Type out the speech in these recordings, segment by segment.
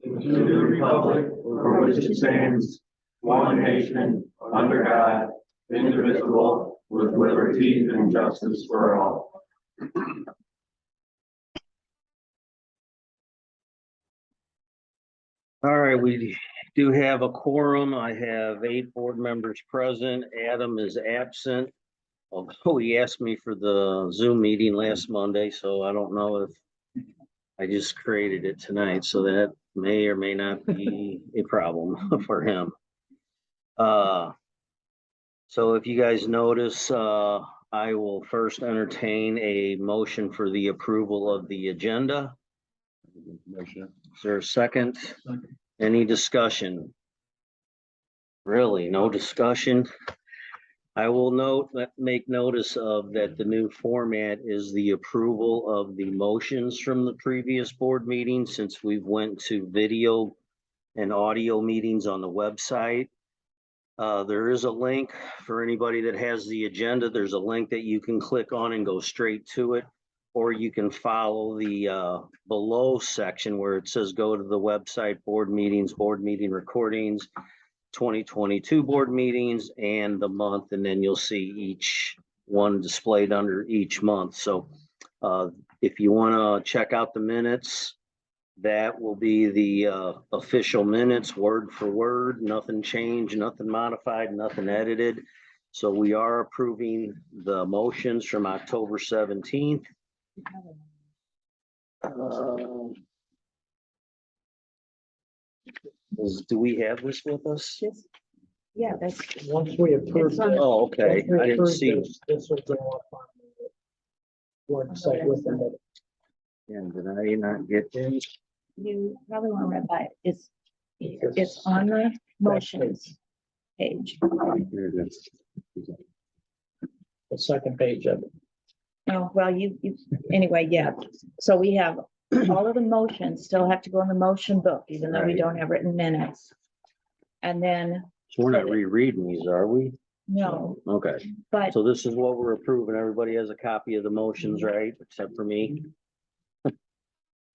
and to the republic for which it stands, one nation, under God, indivisible, with liberty and justice for all. All right, we do have a quorum. I have 8 board members present. Adam is absent. Although he asked me for the Zoom meeting last Monday, so I don't know if I just created it tonight, so that may or may not be a problem for him. So if you guys notice, I will first entertain a motion for the approval of the agenda. Is there a second? Any discussion? Really, no discussion? I will make notice of that the new format is the approval of the motions from the previous board meeting, since we've went to video and audio meetings on the website. There is a link for anybody that has the agenda. There's a link that you can click on and go straight to it. Or you can follow the below section where it says go to the website, board meetings, board meeting recordings, 2022 board meetings, and the month, and then you'll see each one displayed under each month. So if you want to check out the minutes, that will be the official minutes, word for word, nothing changed, nothing modified, nothing edited. So we are approving the motions from October 17th. Do we have this with us? Yeah, that's. Once we approve. It's on- Oh, okay. once we I didn't approve see. This will go up on the website within the. And did I not get this? You probably want to read by it. It's on the motions page. Here it is. The second page of it. Oh, well, anyway, yeah. So we have all of the motions still have to go in the motion book, even though we Right. don't have written minutes. And then, So we're not rereading these, are we? no, Okay, but so this is what we're approving. Everybody has a copy of the motions, right? Except for me.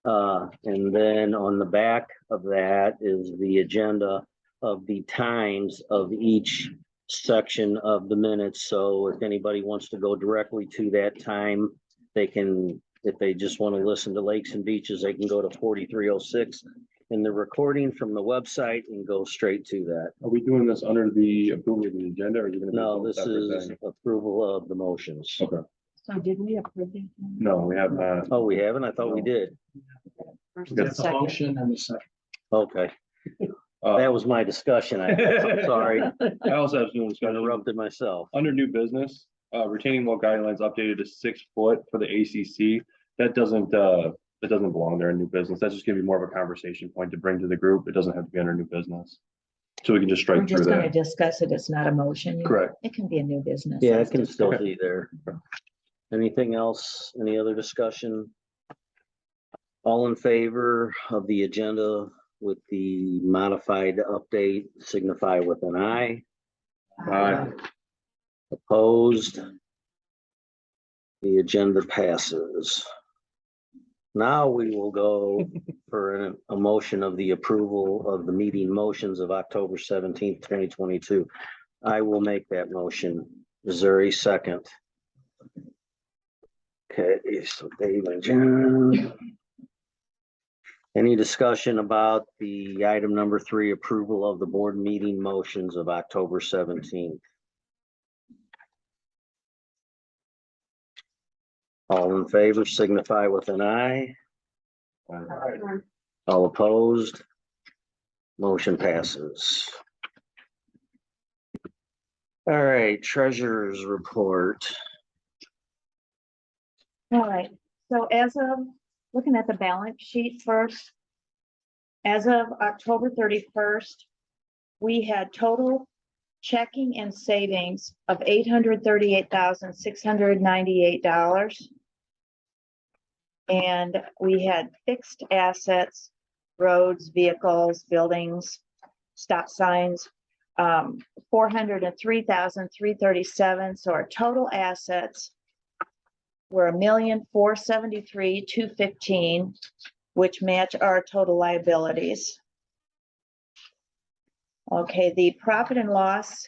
And then on the back of that is the agenda of the times of each section of the minutes. So if anybody wants to go directly to that time, they can, if they just want to listen to Lakes and Beaches, they can go to 4306 in the recording from the website and go straight to that. Are we doing this under the approval of the agenda, or are you gonna? do No, both this separate is things? approval of the motions. Okay, so did we approve it? no, we have not. Oh, we haven't? I thought we did. First Got and That's a second. motion and a second. Okay, that was my discussion. I'm sorry. I also have some I discussion. interrupted myself. Under new business, retaining wall guidelines updated to 6 foot for the ACC. That doesn't belong there in new business. That's just gonna be more of a conversation point to bring to the group. It doesn't have to be under new business. So we can just We're strike through just gonna that. discuss it. It's not a motion. Correct. It can be a new business. Yeah, it can still Okay. be there. Anything else? Any other discussion? All in favor of the agenda with the modified update signify with an aye. Aye. Opposed? The agenda passes. Now we will go for a motion of the approval of the meeting motions of October 17th, 2022. I will make that motion. Is there a second? Okay, so Dave and John. Any discussion about the item number 3, approval of the board meeting motions of October 17th? All in favor signify with an aye. All opposed? Motion passes. All right, treasurer's report. All right, so as of, looking at the balance sheet first, as of October 31st, we had total checking and savings of $838,698. And we had fixed assets, roads, vehicles, buildings, stop signs, 403,337. So our total assets were $1,473,215, which match our total liabilities. Okay, the profit and loss.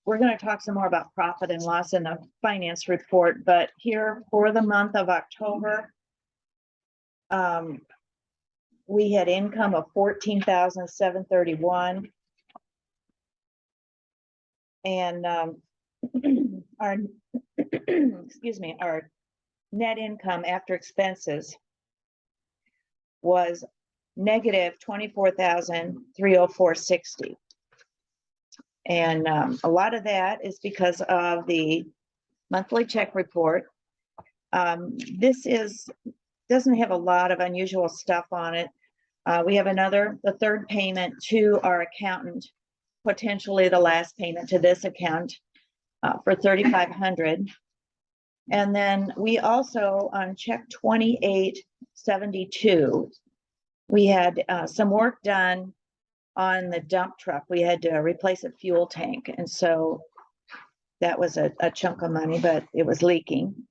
We're going to talk some more about profit and loss in the finance report, but here for the month of October, we had income of $14,731. And our, excuse me, our net income after expenses was negative $24,304.60. And a lot of that is because of the monthly check report. This doesn't have a lot of unusual stuff on it. We have the third payment to our accountant, potentially the last payment to this account for $3,500. And then we also on check 2872, we had some work done on the dump truck. We had to replace a fuel tank. And so that was a chunk of money, but it was leaking.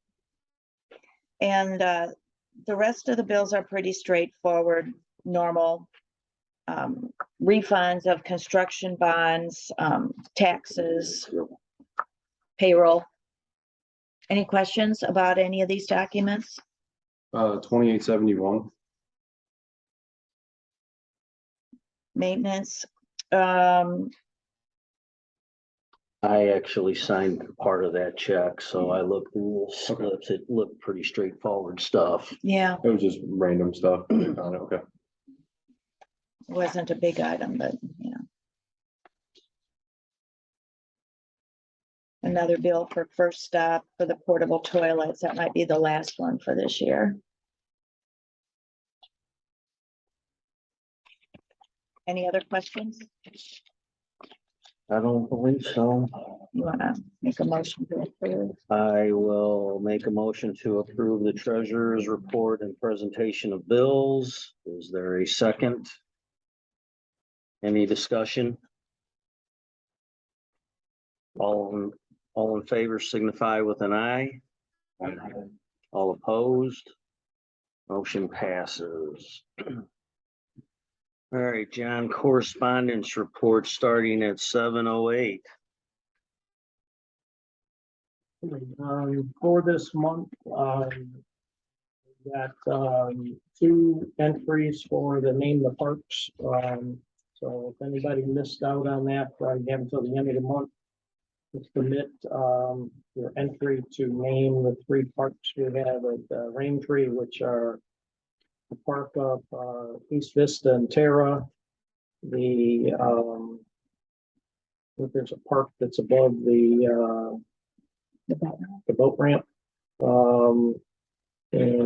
And the rest of the bills are pretty straightforward, normal refunds of construction bonds, taxes, payroll. Any questions about any of these documents? 2871. Maintenance, I actually signed part of that check, so I looked through the slips. It looked pretty straightforward stuff. yeah, It was just random stuff. Okay. it wasn't a big item, but you know. Another bill for First Stop for the portable toilets. That might be the last one for this year. Any other questions? I don't believe so. You wanna make a motion to approve? I will make a motion to approve the treasurer's report and presentation of bills. Is there a second? Any discussion? All in favor signify with an eye. All opposed? Motion passes. All right, John, correspondence report starting at 7:08. For this month, got two entries for the name the parks. So if anybody missed out on that, you have until the end of the month to submit your entry to name the three parks we have at Raintree, which are the park of East Vista and Terra. There's a park that's above the boat ramp. And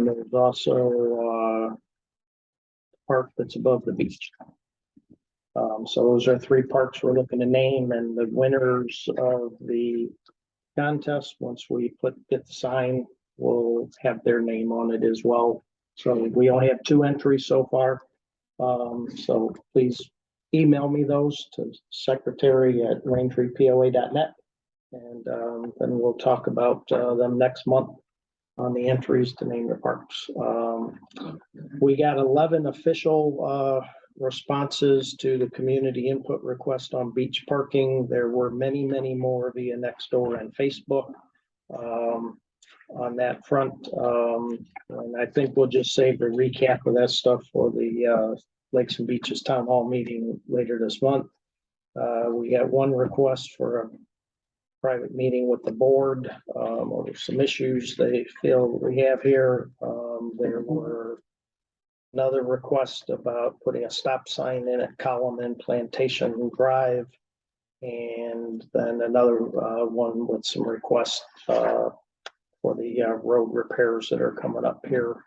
there's also a park that's above the beach. So those are three parks we're looking to name, and the winners of the contest, once we get the sign, will have their name on it as well. So we only have two entries so far. So please email me those to secretary@raintreepoa.net. And then we'll talk about them next month on the entries to name the parks. We got 11 official responses to the community input request on beach parking. There were many, many more via Nextdoor and Facebook on that front. And I think we'll just save the recap of that stuff for the Lakes and Beaches Town Hall meeting later this month. We got one request for a private meeting with the board over some issues they feel we have here. There were another request about putting a stop sign in at Column and Plantation Drive. And then another one with some requests for the road repairs that are coming up here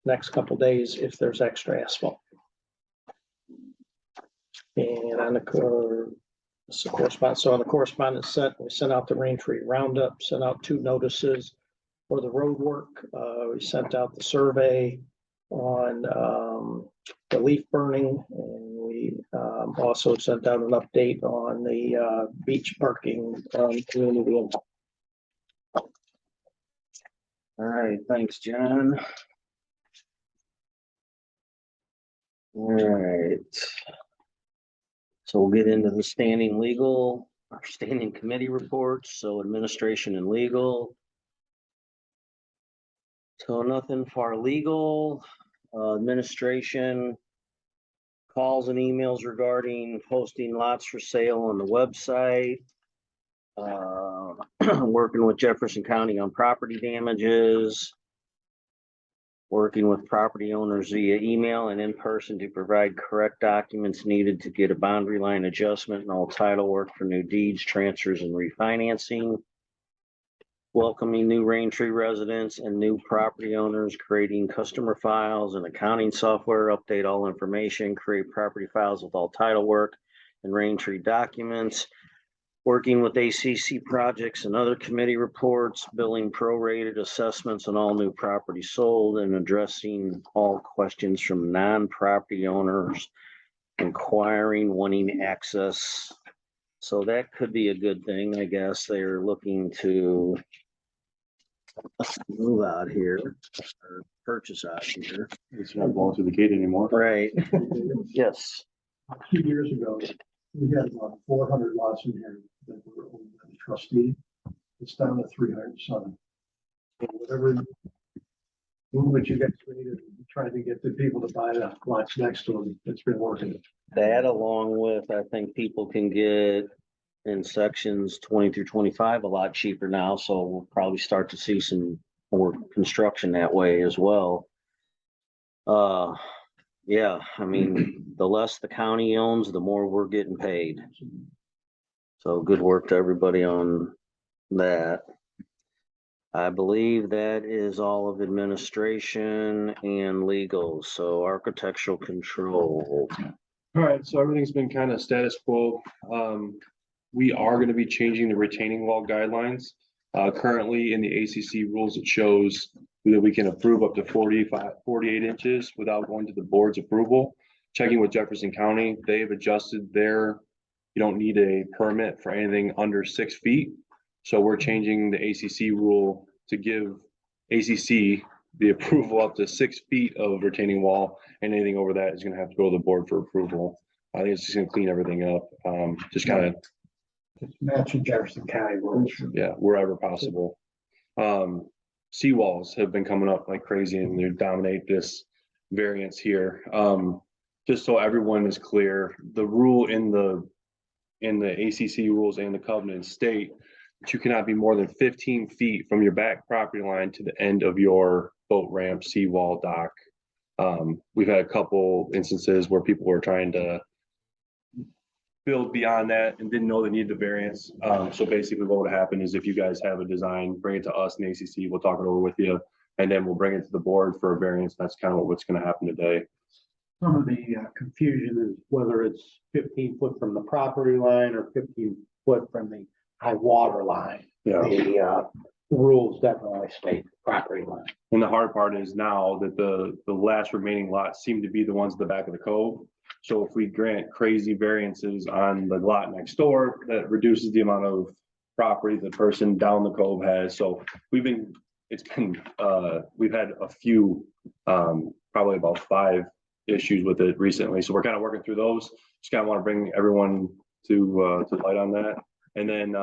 next couple days if there's extra asphalt. And on the correspondence, so on the correspondence set, we sent out the Raintree Roundup, sent out 2 notices for the road work. We sent out the survey on the leaf burning, and we also sent out an update on the beach parking community. All right, thanks, John. All right. So we'll get into the standing legal, or standing committee reports, so administration and legal. So nothing for legal, administration. Calls and emails regarding posting lots for sale on the website. Working with Jefferson County on property damages. Working with property owners via email and in person to provide correct documents needed to get a boundary line adjustment and all title work for new deeds, transfers, and refinancing. Welcoming new Raintree residents and new property owners, creating customer files and accounting software, update all information, create property files with all title work and Raintree documents. Working with ACC projects and other committee reports, billing prorated assessments on all new property sold, and addressing all questions from non-property owners inquiring, wanting access. So that could be a good thing, I guess. They're looking to move out here or purchase out here. It's not going through the gate anymore. Right. Yes. A few years ago, we had about 400 lots in here that were owned by the trustee. It's down to 307. So whatever movement you guys made, and tried to get the people to buy the lots next to them, it's been working. That along with, I think people can get in sections 20 through 25 a lot cheaper now, so we'll probably start to see some more construction that way as well. Yeah, I mean, the less the county owns, the more we're getting paid. So good work to everybody on that. I believe that is all of administration and legal, so architectural control. All right, so everything's been kind of status quo. We are going to be changing the retaining wall guidelines. Currently in the ACC rules, it shows that we can approve up to 48 inches without going to the board's approval. Checking with Jefferson County, they've adjusted their, you don't need a permit for anything under 6 feet. So we're changing the ACC rule to give ACC the approval up to 6 feet of retaining wall, and anything over that is going to have to go to the board for approval. I think it's just going to clean everything up. Just kind of, It's matching Jefferson County rules. yeah, wherever possible. Seawalls have been coming up like crazy and they dominate this variance here. Just so everyone is clear, the rule in the ACC rules and the covenant state that you cannot be more than 15 feet from your back property line to the end of your boat ramp, seawall, dock. We've had a couple instances where people were trying to build beyond that and didn't know they needed the variance. So basically what would happen is if you guys have a design, bring it to us in ACC, we'll talk it over with you, and then we'll bring it to the board for a variance. That's kind of what's going to happen today. Some of the confusion is whether it's 15 foot from the property line or 15 foot from the high water line. Yeah. The rules definitely state property line. And the hard part is now that the last remaining lots seem to be the ones at the back of the cove. So if we grant crazy variances on the lot next door, that reduces the amount of property the person down the cove has. So we've had a few, probably about 5 issues with it recently. So we're kind of working through those. Just kind of want to bring everyone to light on that. And then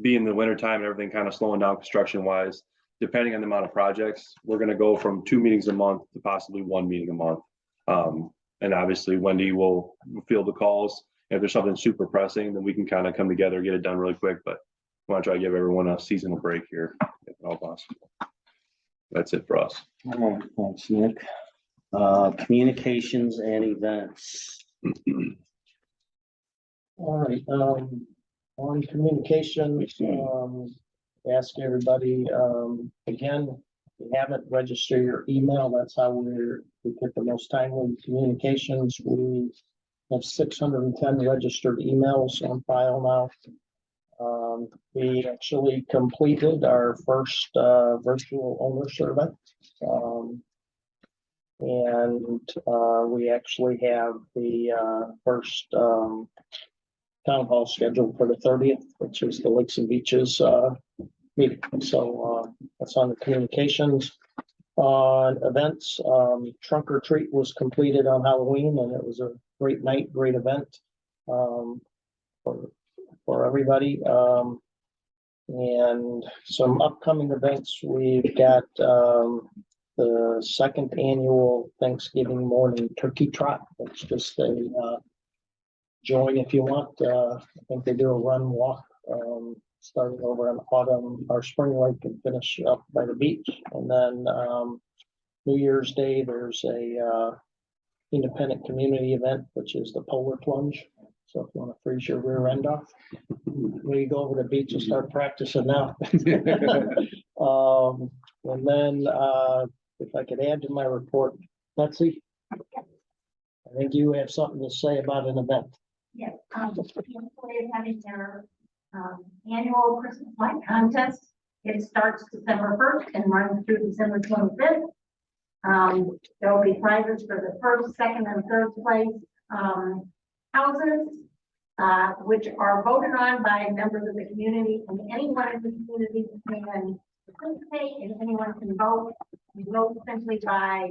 being the winter time and everything kind of slowing down construction wise, depending on the amount of projects, we're going to go from 2 meetings a month to possibly 1 meeting a month. And obviously Wendy will field the calls. If there's something super pressing, then we can kind of come together, get it done really quick. But I want to try to give everyone a seasonal break here, if at all possible. That's it for us. All right, thanks, Nick. Communications and events. All right, on communications, ask everybody, again, if you haven't registered your email, that's how we get the most timely communications. We have 610 registered emails on file now. We actually completed our first virtual owner survey. And we actually have the first town hall scheduled for the 30th, which is the Lakes and Beaches meeting. So, that's on the communications. On events, trunk or treat was completed on Halloween and it was a great night, great event. For everybody. And some upcoming events, we've got, the second annual Thanksgiving morning turkey trot. It's just a, join if you want. I think they do a run walk, starting over on Autumn or Spring Lake and finish up by the beach. And then, New Year's Day, there's a, independent community event, which is the polar plunge. So if you want to freeze your rear end off, maybe go over to the beach and start practicing now. And then, if I could add to my report, Betsy, I think you have something to say about an event. Yes, the employee is having their annual Christmas light contest. It starts December 1st and runs through December 25th. There will be prizes for the first, second, and third place houses, which are voted on by members of the community, and anyone in the community can participate, and anyone can vote. You vote simply by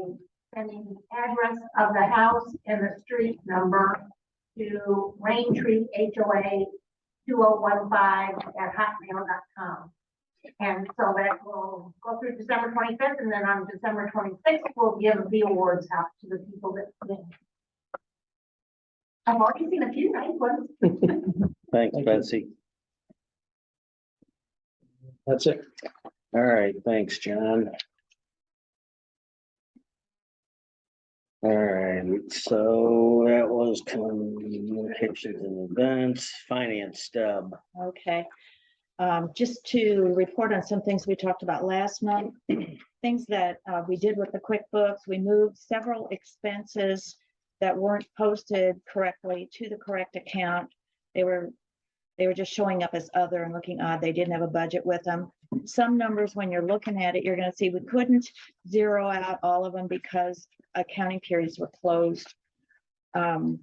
sending the address of the house and the street number to Raintree HOA 2015@hotmail.com. And so that will go through December 25th, and then on December 26th, we'll give the awards out to the people that win. I've already seen a few nice ones. Thanks, you. Betsy. That's it. All right, thanks, John. All right, so that was communications and events, finance, Deb. Okay. Just to report on some things we talked about last month, things that we did with the QuickBooks, we moved several expenses that weren't posted correctly to the correct account. They were just showing up as other and looking odd. They didn't have a budget with them. Some numbers, when you're looking at it, you're going to see we couldn't zero out all of them because accounting periods were closed. But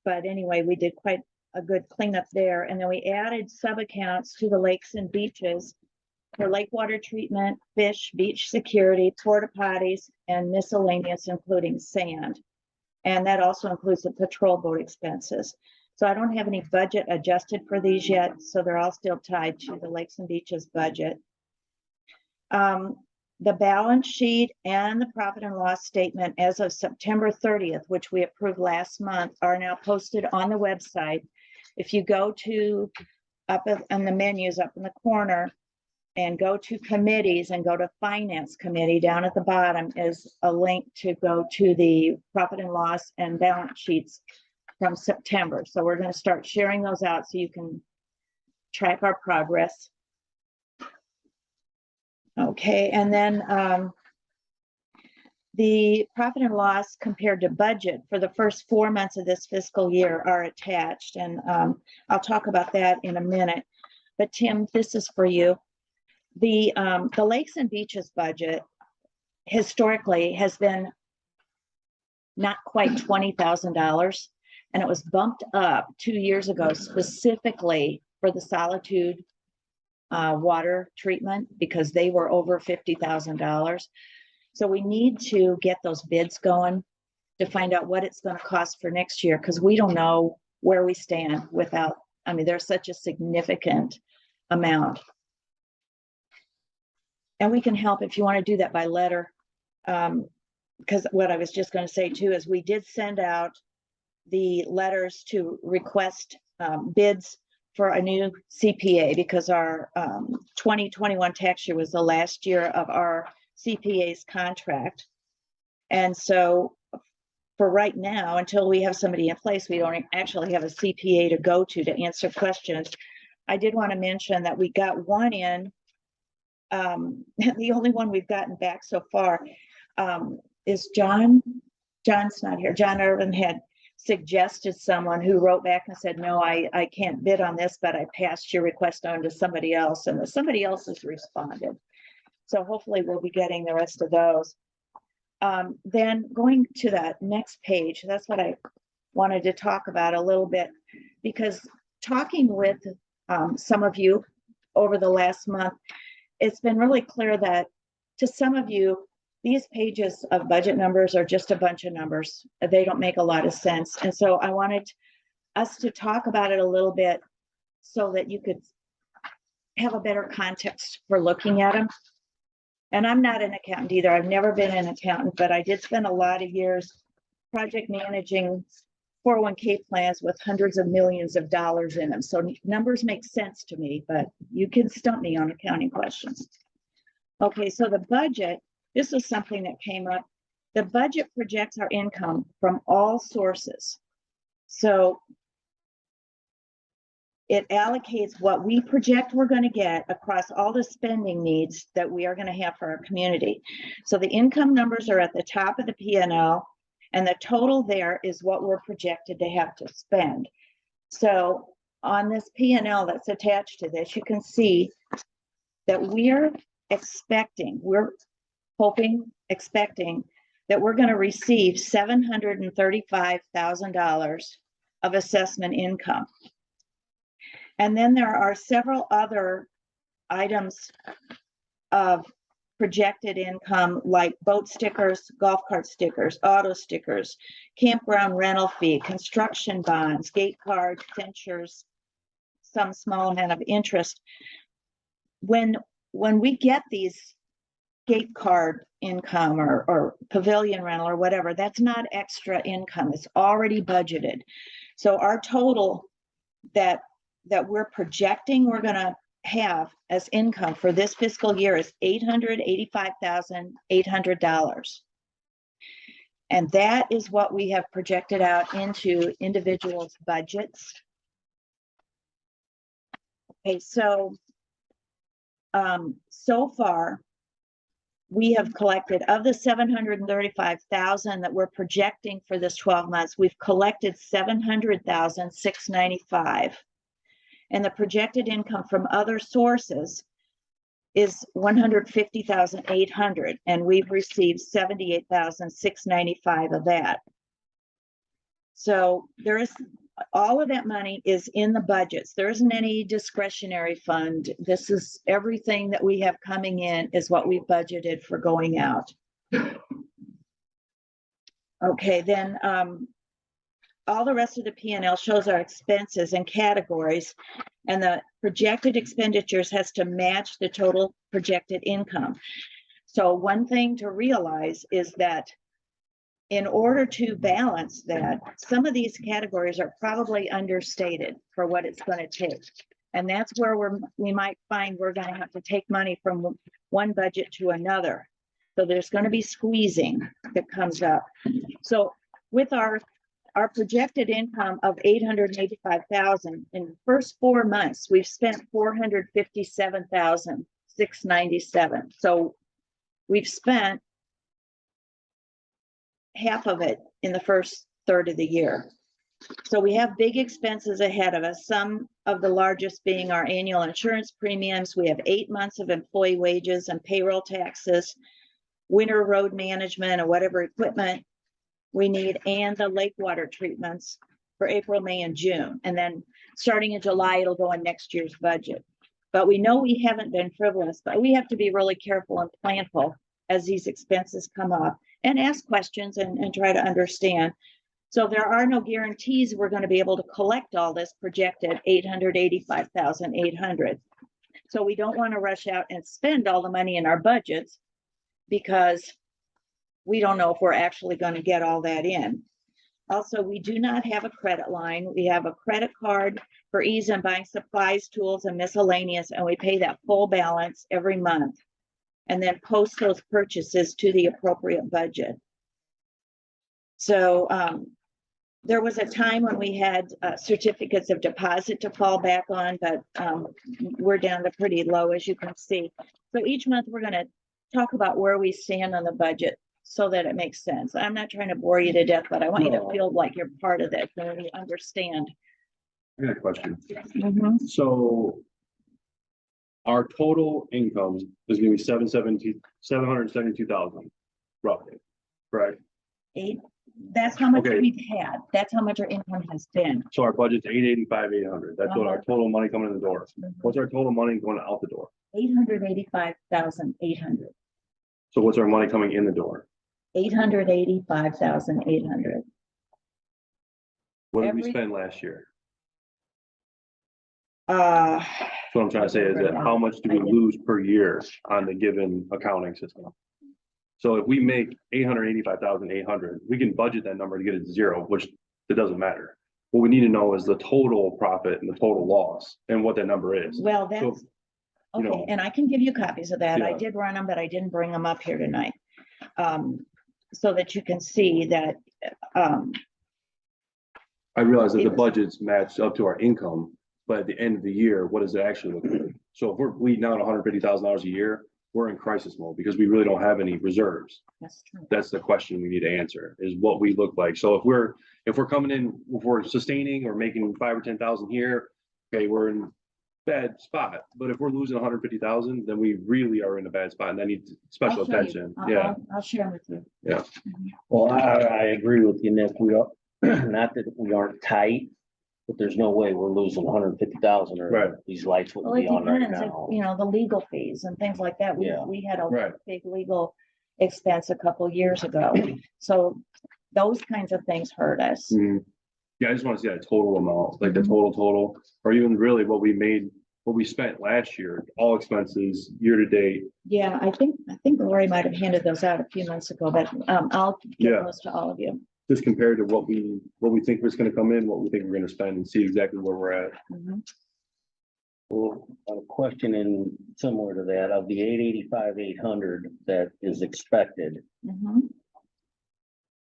anyway, we did quite a good cleanup there. And then we added sub-accounts to the lakes and beaches for lake water treatment, fish, beach security, porta potties, and miscellaneous, including sand. And that also includes the patrol boat expenses. So I don't have any budget adjusted for these yet. So they're all still tied to the lakes and beaches budget. The balance sheet and the profit and loss statement as of September 30th, which we approved last month, are now posted on the website. If you go to up on the menus up in the corner and go to committees and go to finance committee, down at the bottom is a link to go to the profit and loss and balance sheets from September. So we're going to start sharing those out so you can track our progress. Okay, and then the profit and loss compared to budget for the first 4 months of this fiscal year are attached, and I'll talk about that in a minute. But Tim, this is for you. The Lakes and Beaches budget historically has been not quite $20,000, and it was bumped up 2 years ago specifically for the Solitude water treatment because they were over $50,000. So we need to get those bids going to find out what it's going to cost for next year, because we don't know where we stand without, I mean, there's such a significant amount. And we can help if you want to do that by letter. Because what I was just going to say too is we did send out the letters to request bids for a new CPA because our 2021 tax year was the last year of our CPA's contract. And so for right now, until we have somebody in place, we don't actually have a CPA to go to answer questions. I did want to mention that we got one in. The only one we've gotten back so far is John. John's not here. John Irvin had suggested someone who wrote back and said, no, I can't bid on this, but I passed your request on to somebody else, and somebody else has responded. So hopefully we'll be getting the rest of those. Then going to that next page, that's what I wanted to talk about a little bit, because talking with some of you over the last month, it's been really clear that to some of you, these pages of budget numbers are just a bunch of numbers. They don't make a lot of sense. And so I wanted us to talk about it a little bit so that you could have a better context for looking at them. And I'm not an accountant either. I've never been an accountant, but I did spend a lot of years project managing 401k plans with hundreds of millions of dollars in them. So numbers make sense to me, but you can stump me on accounting questions. Okay, so the budget, this is something that came up. The budget projects our income from all sources. So it allocates what we project we're going to get across all the spending needs that we are going to have for our community. So the income numbers are at the top of the P&L, and the total there is what we're projected to have to spend. So on this P&L that's attached to this, you can see that we're expecting that we're going to receive $735,000 of assessment income. And then there are several other items of projected income like boat stickers, golf cart stickers, auto stickers, campground rental fee, construction bonds, gate card, dentures, some small amount of interest. When we get these gate card income or pavilion rental or whatever, that's not extra income. It's already budgeted. So our total that we're projecting we're going to have as income for this fiscal year is $885,800. And that is what we have projected out into individuals' budgets. Okay, so so far we have collected of the 735,000 that we're projecting for this 12 months, we've collected 700,695. And the projected income from other sources is 150,800, and we've received 78,695 of that. So there is all of that money is in the budgets. There isn't any discretionary fund. This is everything that we have coming in is what we've budgeted for going out. Okay, then all the rest of the P&L shows our expenses and categories, and the projected expenditures has to match the total projected income. So one thing to realize is that in order to balance that, some of these categories are probably understated for what it's going to take. And that's where we might find we're going to have to take money from one budget to another. So there's going to be squeezing that comes up. So with our projected income of 885,000 in the first 4 months, we've spent 457,697. So we've spent half of it in the first third of the year. So we have big expenses ahead of us, some of the largest being our annual insurance premiums. We have 8 months of employee wages and payroll taxes, winter road management, or whatever equipment we need, and the lake water treatments for April, May, and June. And then starting in July, it'll go in next year's budget. But we know we haven't been frivolous, but we have to be really careful and planful as these expenses come up and ask questions and try to understand. So there are no guarantees we're going to be able to collect all this projected 885,800. So we don't want to rush out and spend all the money in our budgets because we don't know if we're actually going to get all that in. Also, we do not have a credit line. We have a credit card for ease in buying supplies, tools, and miscellaneous, and we pay that full balance every month and then post those purchases to the appropriate budget. So there was a time when we had certificates of deposit to fall back on, but we're down to pretty low, as you can see. So each month we're going to talk about where we stand on the budget so that it makes sense. I'm not trying to bore you to death, but I want you to feel like you're part of this and you understand. I got a question. Mhm. So our total income is gonna be 772,000 roughly, right? That's how much Okay. we've had. That's how much our income has been. So our budget's 885, 800. That's what our total money coming in the door. What's our total money going out the door? 885,800. So what's our money coming in the door? 885,800. What did we Every- spend last year? Uh, So what I'm trying to say is that how much do we lose per year on the given accounting system? So if we make 885,800, we can budget that number to get it to zero, which it doesn't matter. What we need to know is the total profit and the total loss and what that number is. well, So, that's, you know- okay, and I can give you copies of that. I Yeah. did run them, but I didn't bring them up here tonight. So that you can see that, I realize that It the was- budget's matched up to our income, but at the end of the year, what does it actually look like? So if we're bleeding out $150,000 a year, we're in crisis mode because we really don't have any reserves. that's true. That's the question we need to answer, is what we look like. So if we're coming in, if we're sustaining or making 5 or 10,000 here, okay, we're in bad spot. But if we're losing 150,000, then we really are in a bad spot and that needs special I'll show you. attention. I'll- Yeah, I'll share them with you. Well, I agree with you, Nick. We are, not that we aren't tight, but there's no way we're losing 150,000 Right. or these lights Well, wouldn't it be on right depends, if, now. you know, the legal fees and things like that. Yeah. We had a Right. big legal expense a couple years ago. So those kinds of things hurt us. Mhm. Yeah, I just want to see that total amount, like the Mhm. total, or even really what we made, what we spent last year, all expenses, year to date. Yeah, I think Lori might have handed those out a few months ago, but I'll Yeah. give those to all of you. Just compared to what we think is gonna come in, what we think we're gonna spend and see exactly where we're at. Mhm. Well, a question in similar to that, of the 885,800 that is expected, Mhm.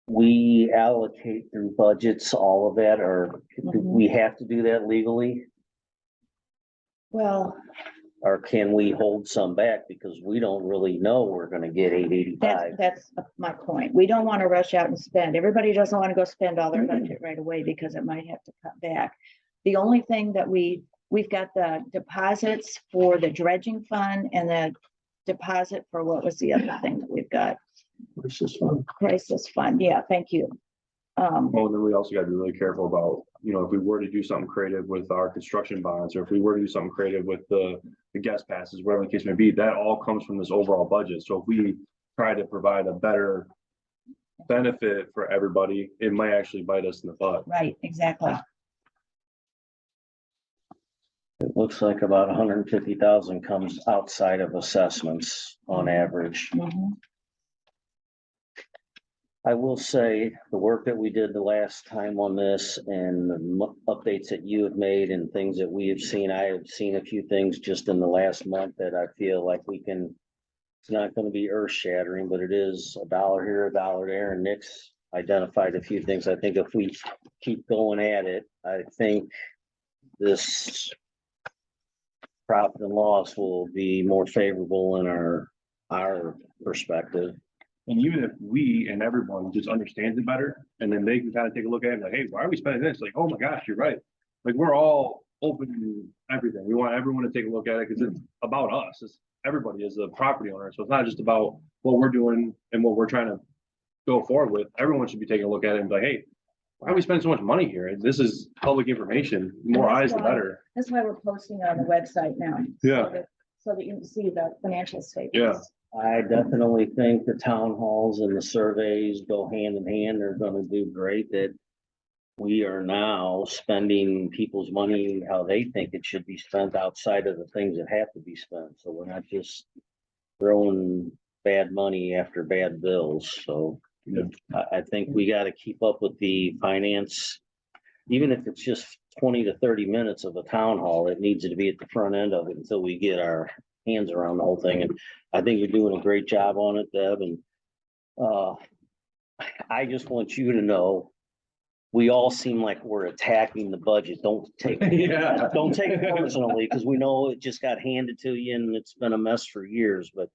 we allocate through budgets, all of that, or do Mhm. we have to do that legally? Well, Or can we hold some back because we don't really know we're gonna get 885? that's my point. We don't want to rush out and spend. Everybody doesn't want to go spend all their budget right away because it might have to cut back. The only thing that we've got the deposits for the dredging fund and the deposit for what was the other thing that we've got? Crisis fund. Crisis fund. Yeah, thank you. Oh, and then we also gotta be really careful about, you know, if we were to do something creative with our construction bonds, or if we were to do something creative with the guest passes, whatever the case may be, that all comes from this overall budget. So if we try to provide a better benefit for everybody, it might actually bite us in the butt. Right, exactly. It looks like about 150,000 comes outside of assessments on average. Mhm. I will say, the work that we did the last time on this and the updates that you have made and things that we have seen, I have seen a few things just in the last month that I feel like we can, it's not gonna be earth shattering, but it is $1 here, $1 there, and Nick's identified a few things. I think if we keep going at it, I think this profit and loss will be more favorable in our perspective. And even if we and everyone just understands it better, and then they can kind of take a look at it and like, hey, why are we spending this? Like, oh my gosh, you're right. Like, we're all open to everything. We want everyone to take a look at it because it's about us. It's everybody is a property owner. So it's not just about what we're doing and what we're trying to go forward with. Everyone should be taking a look at it and be like, hey, why are we spending so much money here? This is public information. The more that's eyes, the why- better. That's why we're posting it on the website now. Yeah. So that you can see the financial statements. Yeah. I definitely think the town halls and the surveys go hand in hand. They're gonna do great, that we are now spending people's money how they think it should be spent outside of the things that have to be spent. So we're not just throwing bad money after bad bills. So Yeah. I think we gotta keep up with the finance. Even if it's just 20 to 30 minutes of a town hall, it needs to be at the front end of it until we get our hands around the whole thing. And I think you're doing a great job on it, Deb, and I just want you to know, we all seem like we're attacking the budget. Don't take Yeah. don't take it personally, because we know it just got handed to you and it's been a mess for years, but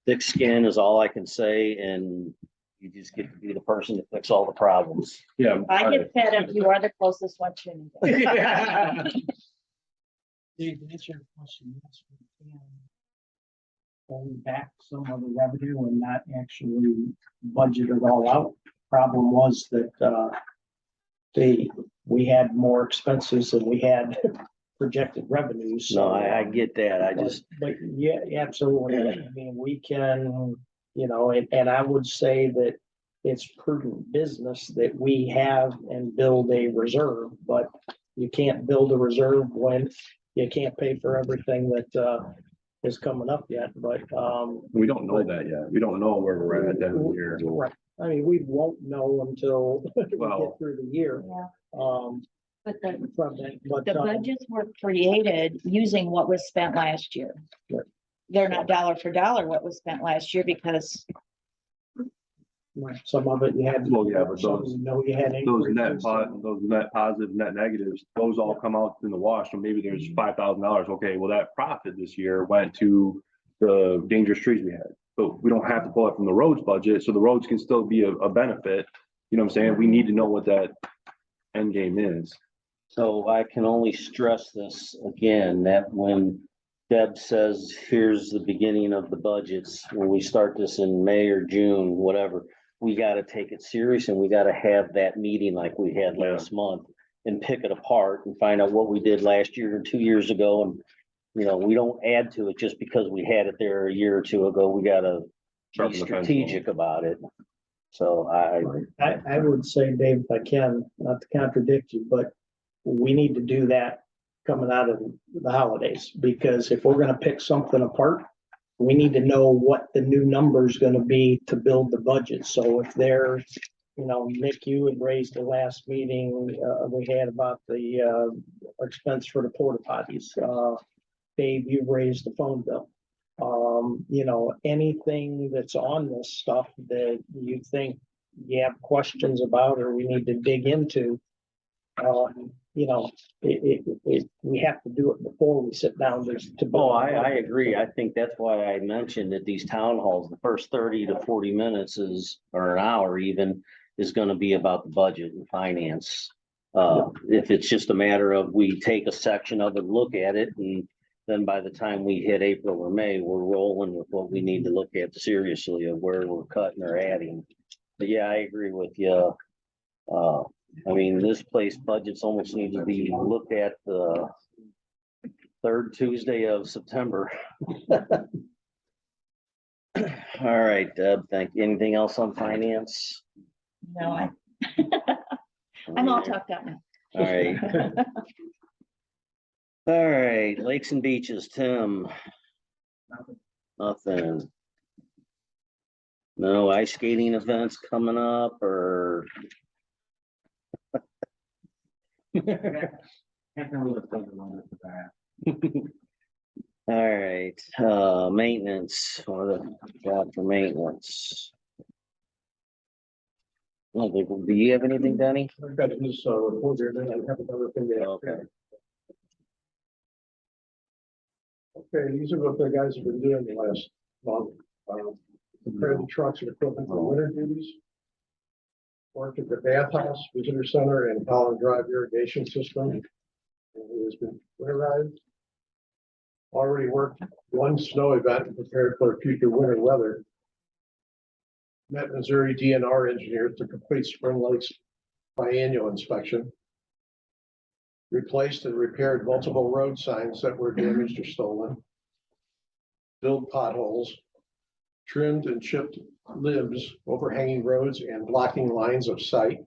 thick skin is all I can say, and you just get to be the person to fix all the problems. Yeah. I get fed up. You are the closest one to me. Dave, to answer your question, yes, we can hold back some of the revenue and not actually budget it all out. problem was that, we had more expenses than we had projected revenues. No, so, I get that. I just, But yeah, absolutely. I mean, we can, and I would say that it's prudent business that we have and build a reserve, but you can't build a reserve when you can't pay for everything that, is coming up yet, but, We don't know that yet. We don't know where we're at the end of the year. right. I mean, we won't know until we Well- get through the year. Yeah, Um, but the, from that, but, the budgets were created using what was spent last year. Right. They're not dollar for dollar what was spent last year because some of it you had. Well, yeah, but some those- you know you had. Those increases. those net positives, net negatives, those all come out in the wash. So maybe there's $5,000. Okay, well, that profit this year went to the dangerous trees we had. But we don't have to pull it from the roads budget, so the roads can still be a benefit. You know what I'm saying? We need to know what that end game is. so I can only stress this again, that when Deb says, here's the beginning of the budgets, when we start this in May or June, whatever, we gotta take it serious and we gotta have that meeting like we had last month and pick it apart and find out what we did last year and 2 years ago. And, we don't add to it just because we had it there a year or two ago. We gotta be Sharpen the pencil. strategic about it. So I would say, Dave, if I can, not to contradict you, but we need to do that coming out of the holidays, because if we're gonna pick something apart, we need to know what the new number is gonna be to build the budget. So if they're, Nick, you had raised the last meeting, we had about the, expense for the porta potties. Dave, you raised the phone bill. Anything that's on this stuff that you think you have questions about or we need to dig into. We have to do it before we sit down to. Oh, I agree. I think that's why I mentioned that these town halls, the first 30 to 40 minutes or an hour even, is gonna be about the budget and finance. If it's just a matter of we take a section of it, look at it, and then by the time we hit April or May, we're rolling with what we need to look at seriously of where we're cutting or adding. But yeah, I agree with you. This place budgets almost need to be looked at the third Tuesday of September. All right, Deb, thank you. Anything else on finance? no, I'm all talked up now. All right. All right, lakes and beaches, Tim. Nothing. No ice skating events coming up or? All right, maintenance, what do we got for maintenance? Do you have anything, Danny? I've got his, report there, then I have another thing there. Okay. Okay, these are what the guys have been doing the last month. Prepare the trucks and equipment for winter duties. Worked at the bathhouse, visitor center, and Collin Drive irrigation system. And it has been winterized. Already worked one snow event and prepared for future winter weather. Met Missouri DNR engineers to complete Spring Lake's biannual inspection. Replaced and repaired multiple road signs that were damaged or stolen. Filled potholes. Trimmed and chipped limbs, overhanging roads and blocking lines of sight.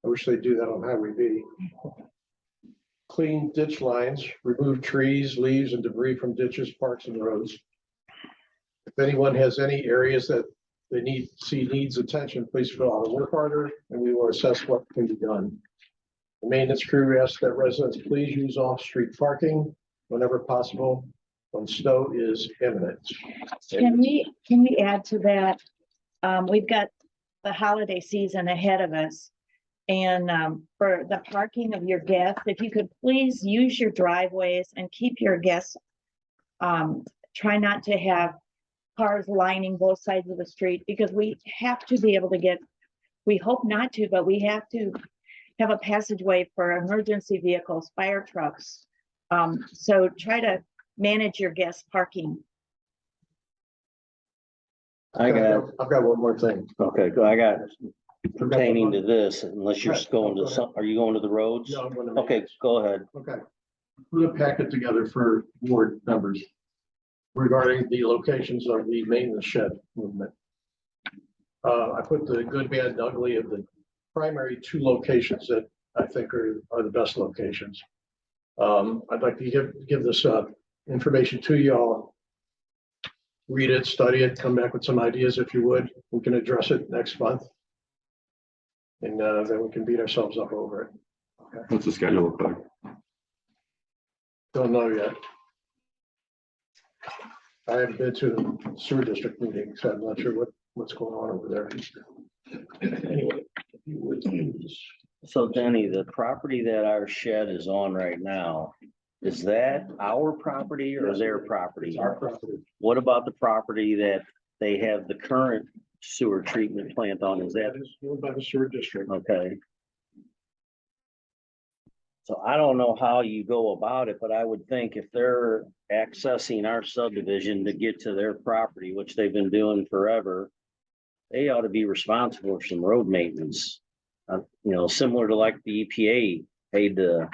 I wish they'd do that on Highway B. Cleaned ditch lines, removed trees, leaves, and debris from ditches, parks, and roads. If anyone has any areas that they needs attention, please fill out a work order and we will assess what can be done. The maintenance crew asks that residents please use off-street parking whenever possible when snow is imminent. Can we add to that? We've got the holiday season ahead of us. And for the parking of your guests, if you could please use your driveways and keep your guests. Try not to have cars lining both sides of the street because we have to be able to get, we hope not to, but we have to have a passageway for emergency vehicles, fire trucks. So try to manage your guest parking. I've got one more thing. okay, go, I got pertaining to this, unless you're going to some, are you going to the roads? No, I'm gonna. Okay, go ahead. Okay. Put a packet together for board members regarding the locations of the maintenance shed movement. I put the good, bad, and ugly of the primary two locations that I think are the best locations. I'd like to give this information to y'all. Read it, study it, come back with some ideas if you would. We can address it next month. And then we can beat ourselves up over it. What's the schedule look like? Don't know yet. I haven't been to the sewer district meeting, so I'm not sure what's going on over there. Anyway, if you would, please. So Denny, the property that our shed is on right now, is that our property or their property? It's our property. What about the property that they have the current sewer treatment plant on? Is that, That is owned by the sewer district. okay? So I don't know how you go about it, but I would think if they're accessing our subdivision to get to their property, which they've been doing forever, they ought to be responsible for some road maintenance. Similar to like the EPA paid to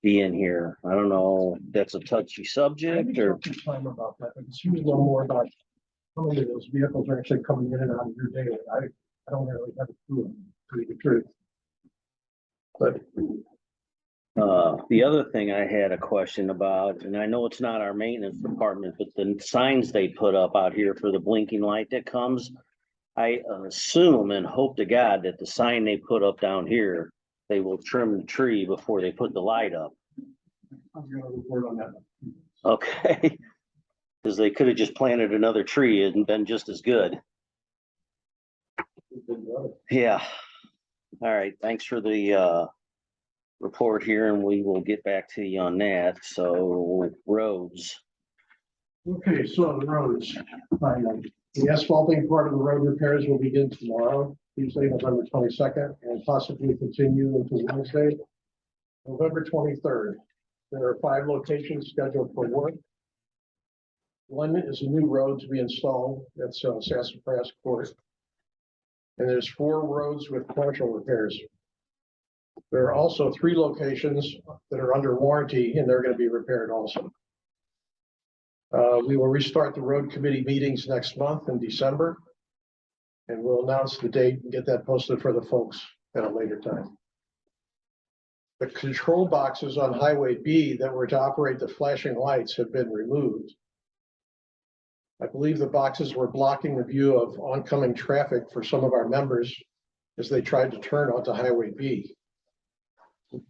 be in here. I don't know, if that's a touchy subject or, Time about that, but it's usually a little more about how many of those vehicles are actually coming in and out of your daily. I don't really have a clue, to tell you the truth. But the other thing I had a question about, and I know it's not our maintenance department, but the signs they put up out here for the blinking light that comes. I assume and hope to God that the sign they put up down here, they will trim the tree before they put the light up. I'm gonna report on that. Okay. Cause they could have just planted another tree and been just as good. Yeah. All right, thanks for the report here and we will get back to you on that. So roads. Okay, so the roads, the asphalting part of the road repairs will begin tomorrow, Tuesday, November 22nd, and possibly continue into Wednesday, November 23rd. There are 5 locations scheduled for work. One is a new road to be installed, that's Sassafras Court. And there's 4 roads with partial repairs. There are also 3 locations that are under warranty and they're going to be repaired also. We will restart the road committee meetings next month in December. And we'll announce the date and get that posted for the folks at a later time. The control boxes on Highway B that were to operate the flashing lights have been removed. I believe the boxes were blocking the view of oncoming traffic for some of our members as they tried to turn onto Highway B. The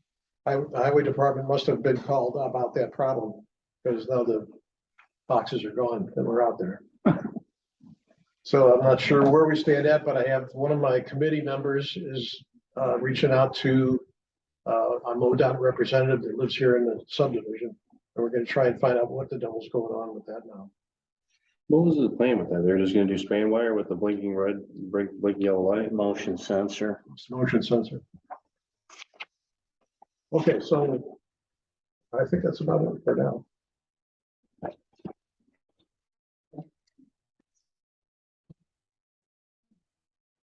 Highway Department must have been called about that problem because now the boxes are gone that were out there. So I'm not sure where we stand at, but I have one of my committee members is reaching out to a MoDOT representative that lives here in the subdivision. And we're going to try and find out what the devil's going on with that now. What was the plan with that? They're just gonna do span wire with the blinking red, blinking yellow light? Motion sensor. It's motion sensor. Okay, so I think that's about it for now.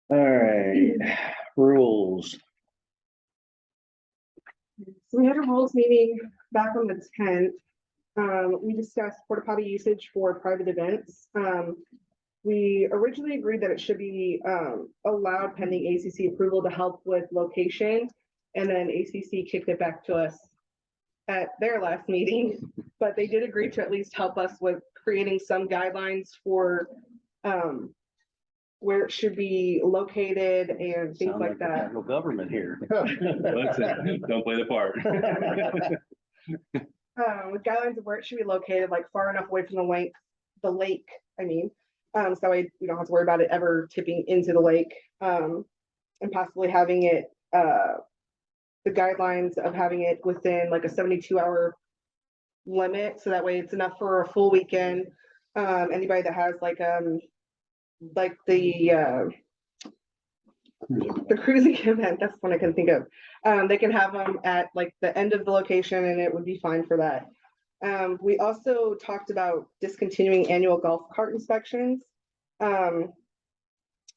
All right, rules. So we had a rules meeting back on the 10th. We discussed porta potty usage for private events. We originally agreed that it should be allowed pending ACC approval to help with location. And then ACC kicked it back to us at their last meeting, but they did agree to at least help us with creating some guidelines for where it should be located and things Sound like the that. federal government here. That's it. Don't play the part. With guidelines of where it should be located, like far enough away from the lake, I mean. So that way we don't have to worry about it ever tipping into the lake. And possibly having it, the guidelines of having it within like a 72-hour limit. So that way it's enough for a full weekend. Anybody that has like the cruising event, that's one I can think of. They can have them at like the end of the location and it would be fine for that. We also talked about discontinuing annual golf cart inspections.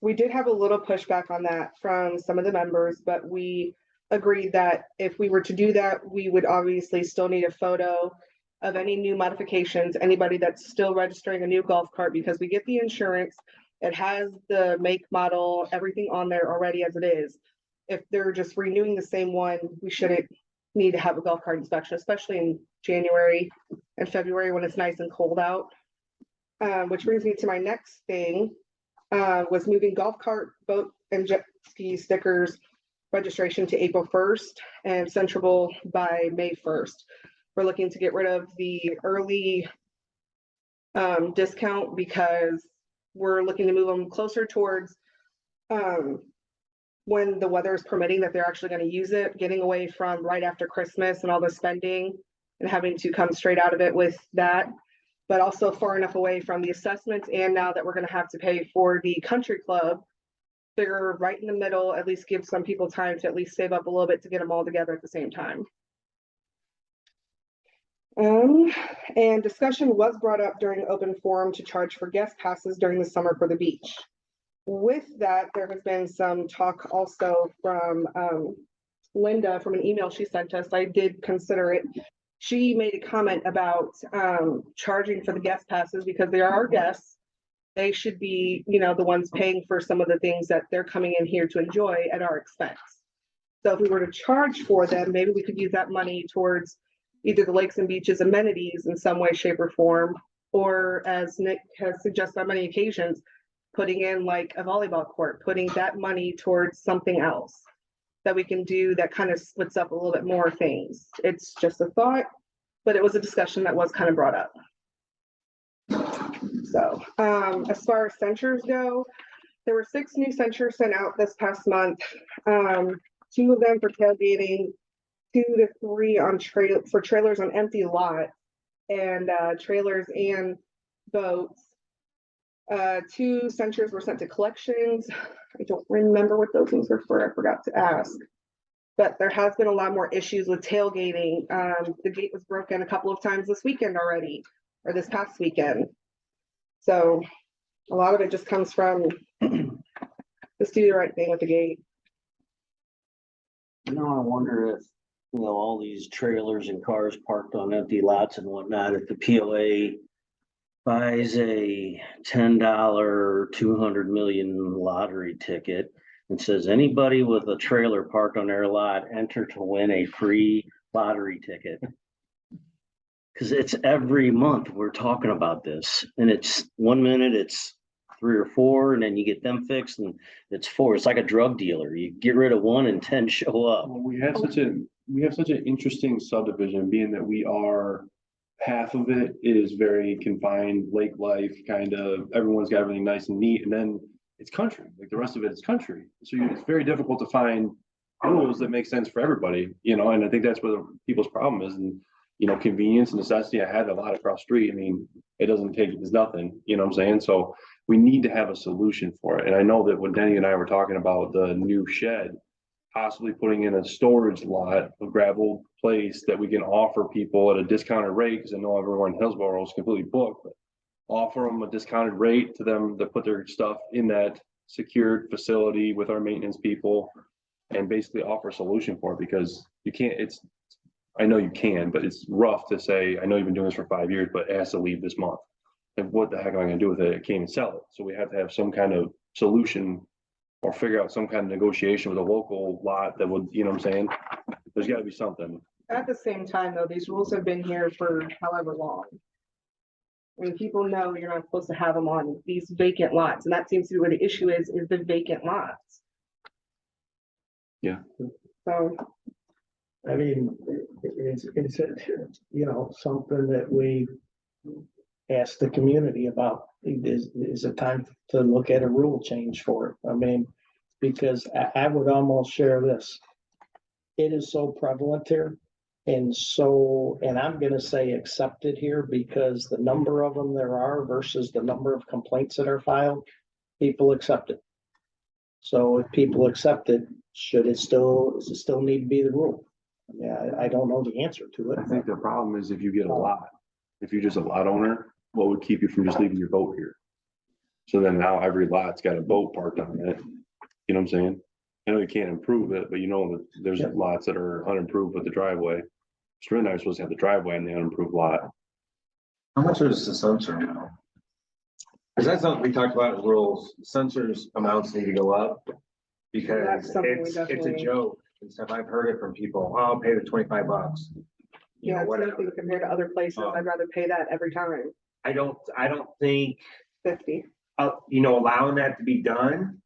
We did have a little pushback on that from some of the members, but we agreed that if we were to do that, we would obviously still need a photo of any new modifications, anybody that's still registering a new golf cart, because we get the insurance. It has the make, model, everything on there already as it is. If they're just renewing the same one, we shouldn't need to have a golf cart inspection, especially in January and February when it's nice and cold out. Which brings me to my next thing, was moving golf cart, boat and jet ski stickers registration to April 1st and Centrable by May 1st. We're looking to get rid of the early discount because we're looking to move them closer towards when the weather is permitting that they're actually going to use it, getting away from right after Christmas and all the spending and having to come straight out of it with that, but also far enough away from the assessments. And now that we're going to have to pay for the country club, figure right in the middle, at least give some people time to at least save up a little bit to get them all together at the same time. And discussion was brought up during open forum to charge for guest passes during the summer for the beach. With that, there has been some talk also from Linda from an email she sent us. I did consider it. She made a comment about charging for the guest passes because they are our guests. They should be, you know, the ones paying for some of the things that they're coming in here to enjoy at our expense. So if we were to charge for them, maybe we could use that money towards either the lakes and beaches amenities in some way, shape, or form, or as Nick has suggested on many occasions, putting in like a volleyball court, putting that money towards something else that we can do that kind of splits up a little bit more things. It's just a thought, but it was a discussion that was kind of brought up. So as far as censures go, there were 6 new censures sent out this past month. 2 of them for tailgating, 2 to 3 on for trailers on empty lots and trailers and boats. 2 censures were sent to collections. I don't remember what those things were for. I forgot to ask. But there has been a lot more issues with tailgating. The gate was broken a couple of times this weekend already, or this past weekend. So a lot of it just comes from just do the right thing with the gate. You know, I wonder if, you know, all these trailers and cars parked on empty lots and whatnot, if the POA buys a $10 200 million lottery ticket and says anybody with a trailer parked on their lot enter to win a free lottery ticket. Because it's every month we're talking about this, and it's 1 minute it's 3 or 4, and then you get them fixed and it's 4. It's like a drug dealer. You get rid of 1 and 10 show up. Well, we have such an interesting subdivision, being that we are, half of it is very confined, lake life, kind of, everyone's got everything nice and neat, and then it's country, like the rest of it is country. So it's very difficult to find rules that make sense for everybody, you know, and I think that's where the people's problem is. And, you know, convenience and necessity, I had a lot across the street. I mean, it doesn't take, it's nothing, you know what I'm saying? So we need to have a solution for it. And I know that when Denny and I were talking about the new shed, possibly putting in a storage lot, a gravel place that we can offer people at a discounted rate, because I know everyone in Hillsborough is completely booked, but offer them a discounted rate to them to put their stuff in that secured facility with our maintenance people and basically offer a solution for it, because you can't, I know you can, but it's rough to say, I know you've been doing this for 5 years, but it has to leave this month. And what the heck am I gonna do with it? I can't even sell it. So we have to have some kind of solution or figure out some kind of negotiation with a local lot that would, you know what I'm saying? There's gotta be something. At the same time, though, these rules have been here for however long. I mean, people know you're not supposed to have them on these vacant lots, and that seems to be where the issue is the vacant lots. Yeah. So, I mean, it's, you know, something that we ask the community about. Is it time to look at a rule change for it? I mean, because I would almost share this. It is so prevalent here. And I'm gonna say accepted here, because the number of them there are versus the number of complaints that are filed, people accept it. So if people accept it, does it still need to be the rule? Yeah, I don't know the answer to it. I think the problem is if you get a lot, if you're just a lot owner, what would keep you from just leaving your boat here? So then now every lot's got a boat parked on it. You know what I'm saying? I know you can't improve it, but you know that there's lots that are unimproved with the driveway. It's really not supposed to have the driveway in the unimproved lot. How much is the sensor now? Cause that's something we talked about in rules, sensors amounts need to go up. Because That's something we it's a definitely- joke and stuff. I've heard it from people, oh, I'll pay the $25. You Yeah, know, it's whatever. nothing compared to other places. I'd rather pay that every time, I don't think, 50. allowing that to be done,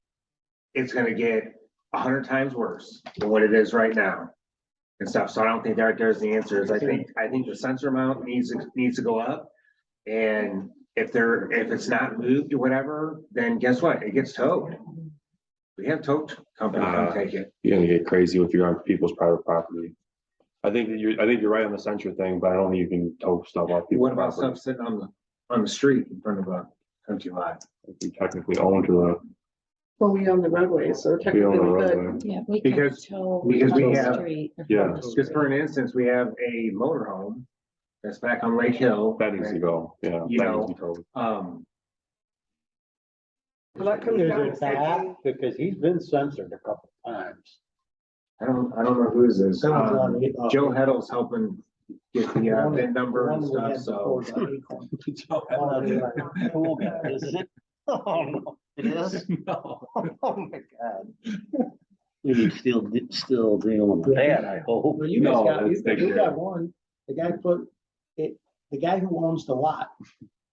it's gonna get 100 times worse than what it is right now. And stuff, so I don't think there's the answers. I think the sensor amount needs to go up. And if it's not moved or whatever, then guess what? It gets towed. We have tow company come take it. You're gonna get crazy if you're on people's private property. I think you're right on the censor thing, but I don't think you can tow stuff off. What people's about property. stuff sitting on the street in front of a country lot? You technically own to Well, we own the roadway, so the, we own technically the we could. roadway. Yeah, we Because- tow because we on the have- street. Yeah. Just for an instance, we have a motorhome that's back on Lake Hill. That needs to go, yeah. You that know, needs to be towed. Well, that comes Is down it to that? safety. Because he's been censored a couple times. I don't know who this is. That was on the, Joe Heddle's helping get the one VIN number one and we stuff, had so. before the Acorn. Cool guy, is it? Oh, no, it is? No. Oh, my God. You're still dealing with that, I hope. Well, you guys No, got, it's taken you care got of. one, the guy put it, the guy who owns the lot.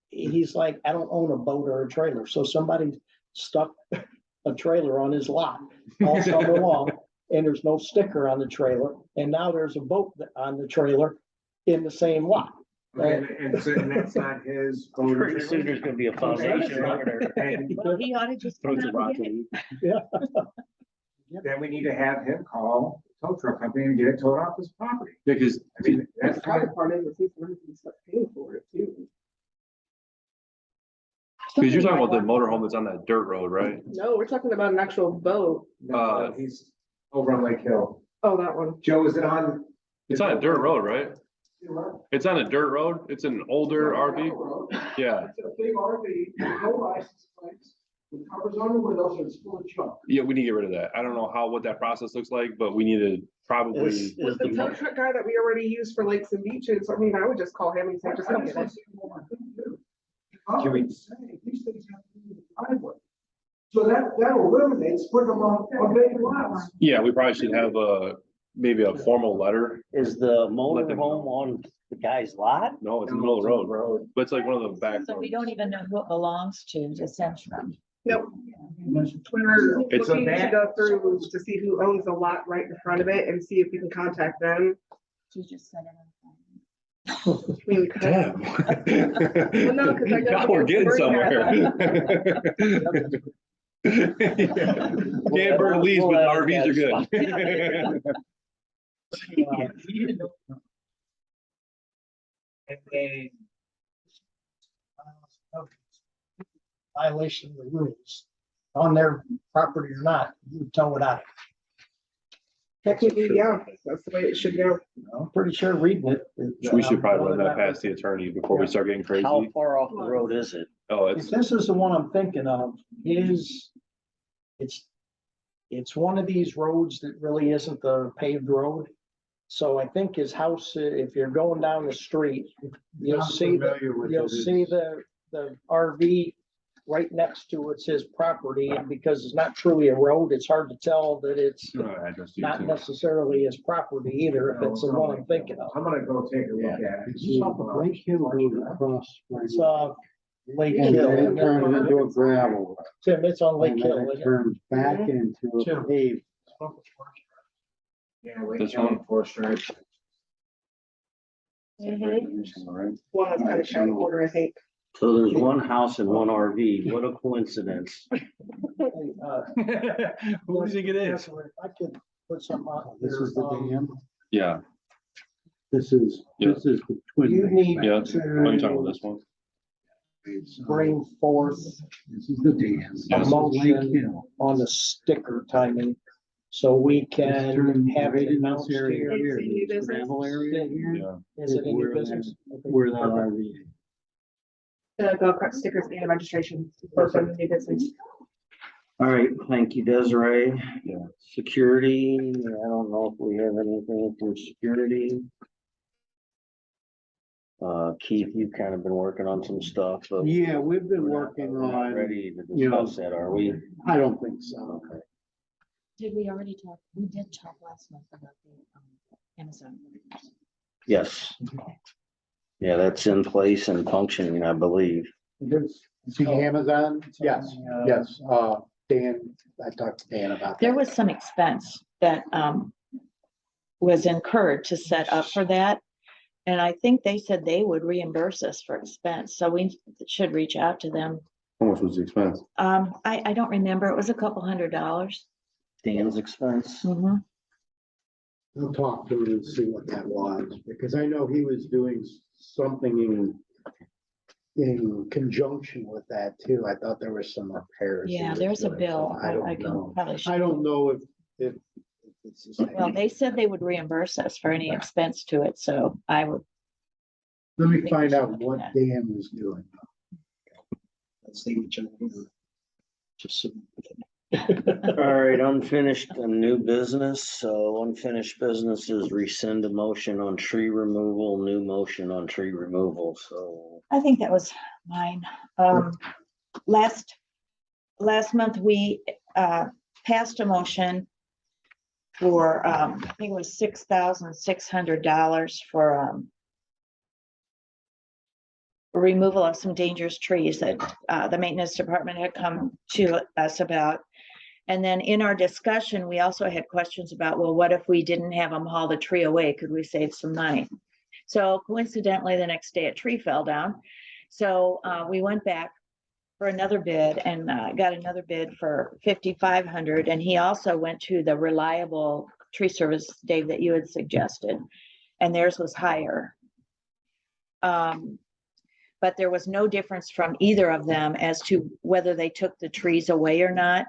He's like, I don't own a boat or a trailer, so somebody stuck a trailer on his lot all summer long. And there's no sticker on the trailer, and now there's a boat on the trailer in the same lot. And that's not his. Pretty soon there's gonna be a foundation under there. And Well, he ought to just come Throws a out rock and at get it. you. then we need to have him call the tow truck company and get it towed off his property. Because I mean, That's that's the kind hard of, part is he's running stuff paying for it too. you're talking about the motorhome that's on that dirt road, right? No, we're talking about an actual boat. no, he's over on Lake Hill. Oh, that one. Joe, is it on? It's on a dirt road, right? It's on a dirt road. It's an older RV. Yeah, It's a big RV, no license plates, the covers on the windows, and it's full of junk. yeah, we need to get rid of that. I don't know what that process looks like, but we need to probably. Is With the tow truck guy that we already use for lakes and beaches, I mean, I would just call him and say, just I come just get want it. to see what we're gonna do. I'm Can we- just saying, these things have to be in the driveway. So that eliminates putting them on vacant lots. Yeah, we probably should have maybe a formal letter. Is the Let them motorhome on the guy's lot? No, it's in the middle of the road, but it's like one of the back. So we don't even know who it belongs to, essentially. Nope. We're It's looking a to bad- go through to see who owns the lot right in front of it and see if we can contact them. You just said it. I mean, we could. Damn. no, 'cause I Now know we're we getting can somewhere. Can't burn leaves, but RVs are good. Violation of the rules, on their property or not, you tow it out. Technically, yeah, that's the way it should go. I'm pretty sure reading it. We should probably run that past the attorney before we start getting crazy. How far off the road is it? Oh, If it's, this is the one I'm thinking of, it's one of these roads that really isn't the paved road. So I think his house, if you're going down the street, you'll see, the RV right next to it's his property, and because it's not truly a road, it's hard to tell that it's address to you not too. necessarily his property either, if it's the one I'm thinking of. I'm gonna go take a look at it. It's off of Lake Hill Road across. It's, Lake And then Hill. it turns into a gravel. Tim, it's on Lake And then Hill. it isn't it? turns back into a paved. Yeah, Lake This Hill one? and Forest Drive. One that's kind of county border, I think. So there's one house and one RV. What a coincidence. Uh, Who do you think it is? If I could put something on. This is the dam. Yeah, This is the twin. You lake. need yeah. What are you talking about, to this one? bring forth This is the dam. This Yeah. is Lake Hill. on the sticker timing, so we It's can turned have right it in this announced area here. here, It's a new this business. gravel area here. Yeah. Is it in your Where business? that- Where the RV. The go kart stickers and registration for the new business. All right, thank you, Desiree. Security, I don't know if we have anything from security. Keith, you've kind of been working on some stuff, but. Yeah, we've been we're not- working we're not on, Ready to you know, discuss that, are we? I don't think so. Okay. Did we already talk? We did talk last month about the Amazon. Yes. Yeah, that's in place and functioning, I believe. See Amazon? Yes, yes, Dan, I talked to Dan about that. There was some expense that was incurred to set up for that. And I think they said they would reimburse us for expense, so we should reach out to them. How much was the expense? I don't remember. It was a couple $100. Dan's expense. Mhm. I'll talk to him and see what that was, because I know he was doing something in conjunction with that too. I thought there was some repairs. he Yeah, was there's a doing, bill. so I I don't can know. probably. I don't know if it's the same. Well, they said they would reimburse us for any expense to it, so I would. Let me think we find should out look at what that. Dan was doing. Let's see each other. Just. All right, unfinished and new business. So unfinished business is rescind a motion on tree removal, new motion on tree removal. So I think that was mine. Last month, we passed a motion for, I think it was $6,600 for removal of some dangerous trees that the maintenance department had come to us about. And then in our discussion, we also had questions about, well, what if we didn't have them haul the tree away? Could we save some money? So coincidentally, the next day a tree fell down. So we went back for another bid and got another bid for $5,500. And he also went to the Reliable Tree Service, Dave, that you had suggested, and theirs was higher. But there was no difference from either of them as to whether they took the trees away or not.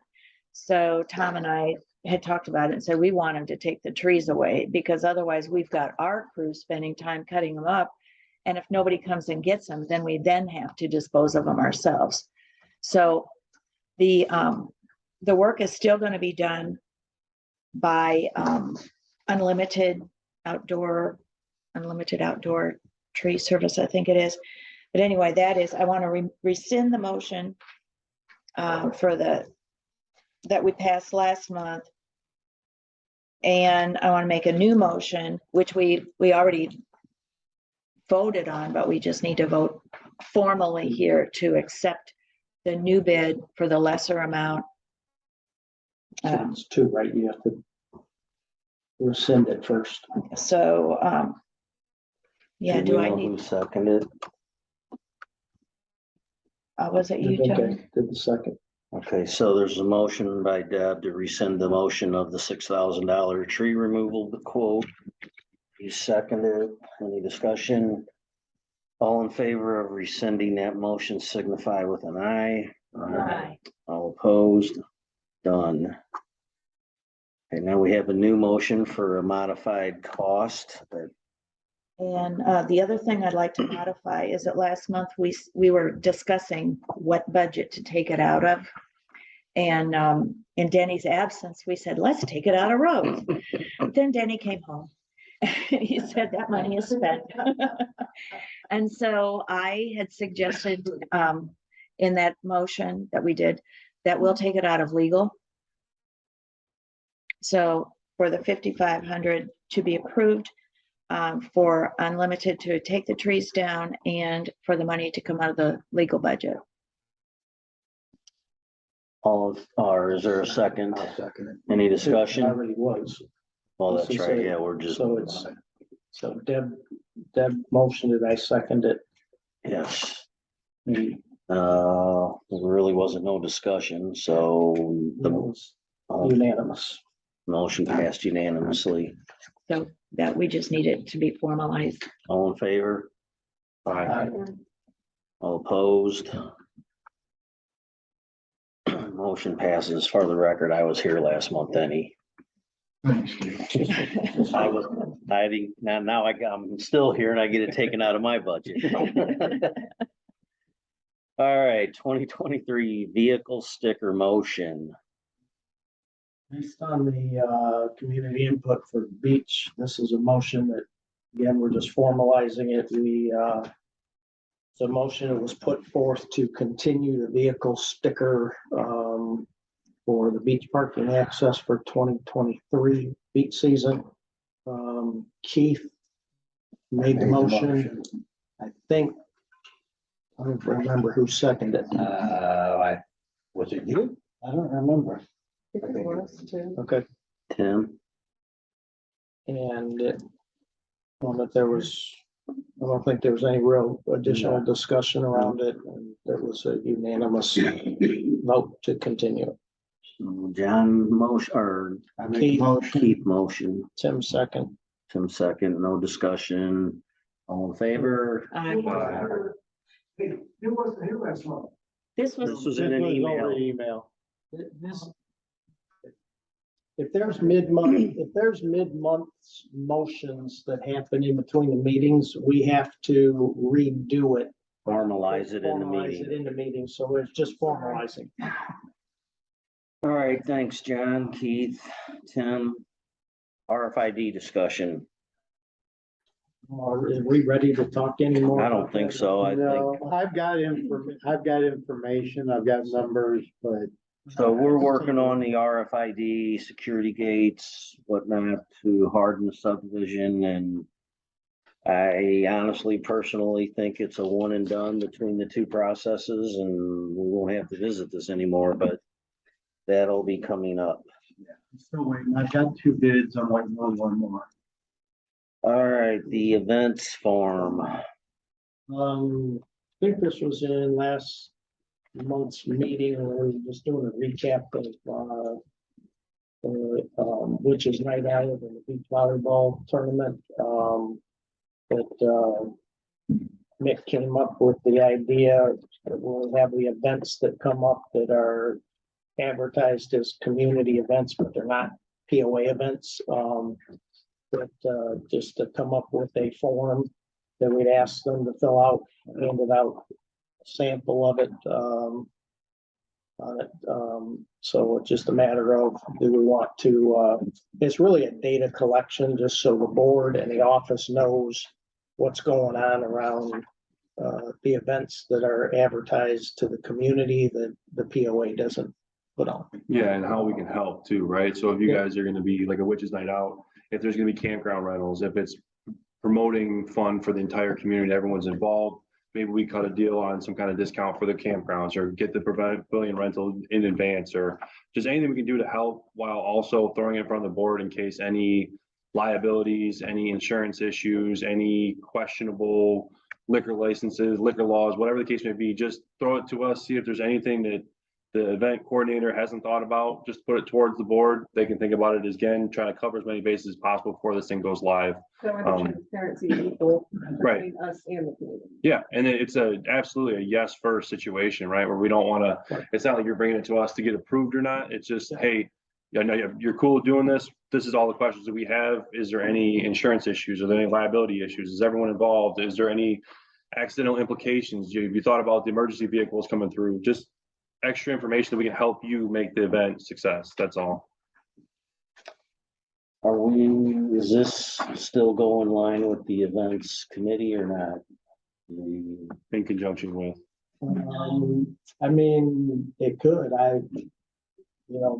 So Tom and I had talked about it and said, we want them to take the trees away, because otherwise we've got our crew spending time cutting them up. And if nobody comes and gets them, then we then have to dispose of them ourselves. So the work is still going to be done by Unlimited Outdoor Tree Service, I think it is. But anyway, that is, I want to rescind the motion that we passed last month. And I want to make a new motion, which we already voted on, but we just need to vote formally here to accept the new bid for the lesser amount. It's two, right? You have to rescind it first. So, yeah, do do you I know need, who seconded? was it you, John? Okay, did the second. Okay, so there's a motion by Deb to rescind the motion of the $6,000 tree removal quote. You seconded. Any discussion? All in favor of rescinding that motion signify with an aye. Aye. All opposed? Done. Okay, now we have a new motion for a modified cost that. And the other thing I'd like to modify is that last month we were discussing what budget to take it out of. And in Denny's absence, we said, let's take it out of roads. Then Denny came home. He said that money is spent. And so I had suggested in that motion that we did, that we'll take it out of legal. So for the $5,500 to be approved, for Unlimited to take the trees down, and for the money to come out of the legal budget. Or is there a second? I'll second it. Any It discussion? already was. Well, that's right. Yeah, we're just. So it's, so Deb motioned it, I second it. Yes. The- There really wasn't no discussion, so It the was unanimous. motion passed unanimously. So that we just need it to be formalized. All in favor? Aye. All opposed? Motion passes. For the record, I was here last month, Denny. Thanks, Steve. I'm still here and I get it taken out of my budget. All right, 2023 vehicle sticker motion. Based on the community input for beach, this is a motion that, again, we're just formalizing it. The motion that was put forth to continue the vehicle sticker for the beach parking access for 2023 beach season. Keith made the motion. I think, I don't remember who seconded it. Was it you? I don't remember. Okay, Tim, and well, that there was, I don't think there was any real additional discussion around it, and there was a unanimous vote to continue. John motion, or I make a motion. Keith motion, Tim second. Tim second, no discussion. All in favor? Hey, who was the last one? This This was, was in an email. Email. This. If there's mid-month motions that happen in between the meetings, we have to redo it. Formalize it in the Formalize meeting. it in the meeting, so it's just formalizing. All right, thanks, John, Keith, Tim. RFID discussion. Are we ready to talk anymore? I don't think so. I think, No, I've got information, I've got numbers, but so we're working on the RFID security gates, whatnot, to harden the subdivision, and I honestly, personally think it's a one and done between the two processes, and we won't have to visit this anymore, but that'll be coming up. still waiting. I've got 2 bids. I'm waiting on 1 more. All right, the events form. I think this was in last month's meeting, where we were just doing a recap of, which is night out in the beach volleyball tournament. Mick came up with the idea that we'll have the events that come up that are advertised as community events, but they're not POA events. Just to come up with a form that we'd ask them to fill out, handed out a sample of it. So it's just a matter of, do we want to, it's really a data collection, just so the board and the office knows what's going on around the events that are advertised to the community that the POA doesn't put on. Yeah, and how we can help too, right? So if you guys are gonna be like a witches night out, if there's gonna be campground rentals, if it's promoting fun for the entire community, everyone's involved, maybe we cut a deal on some kind of discount for the campgrounds, or get the pavilion rental in advance, or just anything we can do to help, while also throwing it in front of the board in case any liabilities, any insurance issues, any questionable liquor licenses, liquor laws, whatever the case may be, just throw it to us, see if there's anything that the event coordinator hasn't thought about, just put it towards the board. They can think about it again, try to cover as many bases as possible before this thing goes live. So I think transparency is equal Right. between us and the community. Yeah, and it's absolutely a yes first situation, right? Where we don't wanna, it's not like you're bringing it to us to get approved or not. It's just, hey, I know you're cool doing this. This is all the questions that we have. Is there any insurance issues? Are there any liability issues? Is everyone involved? Is there any accidental implications? Have you thought about the emergency vehicles coming through? Just extra information that we can help you make the event success. That's all. Is this still go in line with the events committee or not? In conjunction with. I mean, it could,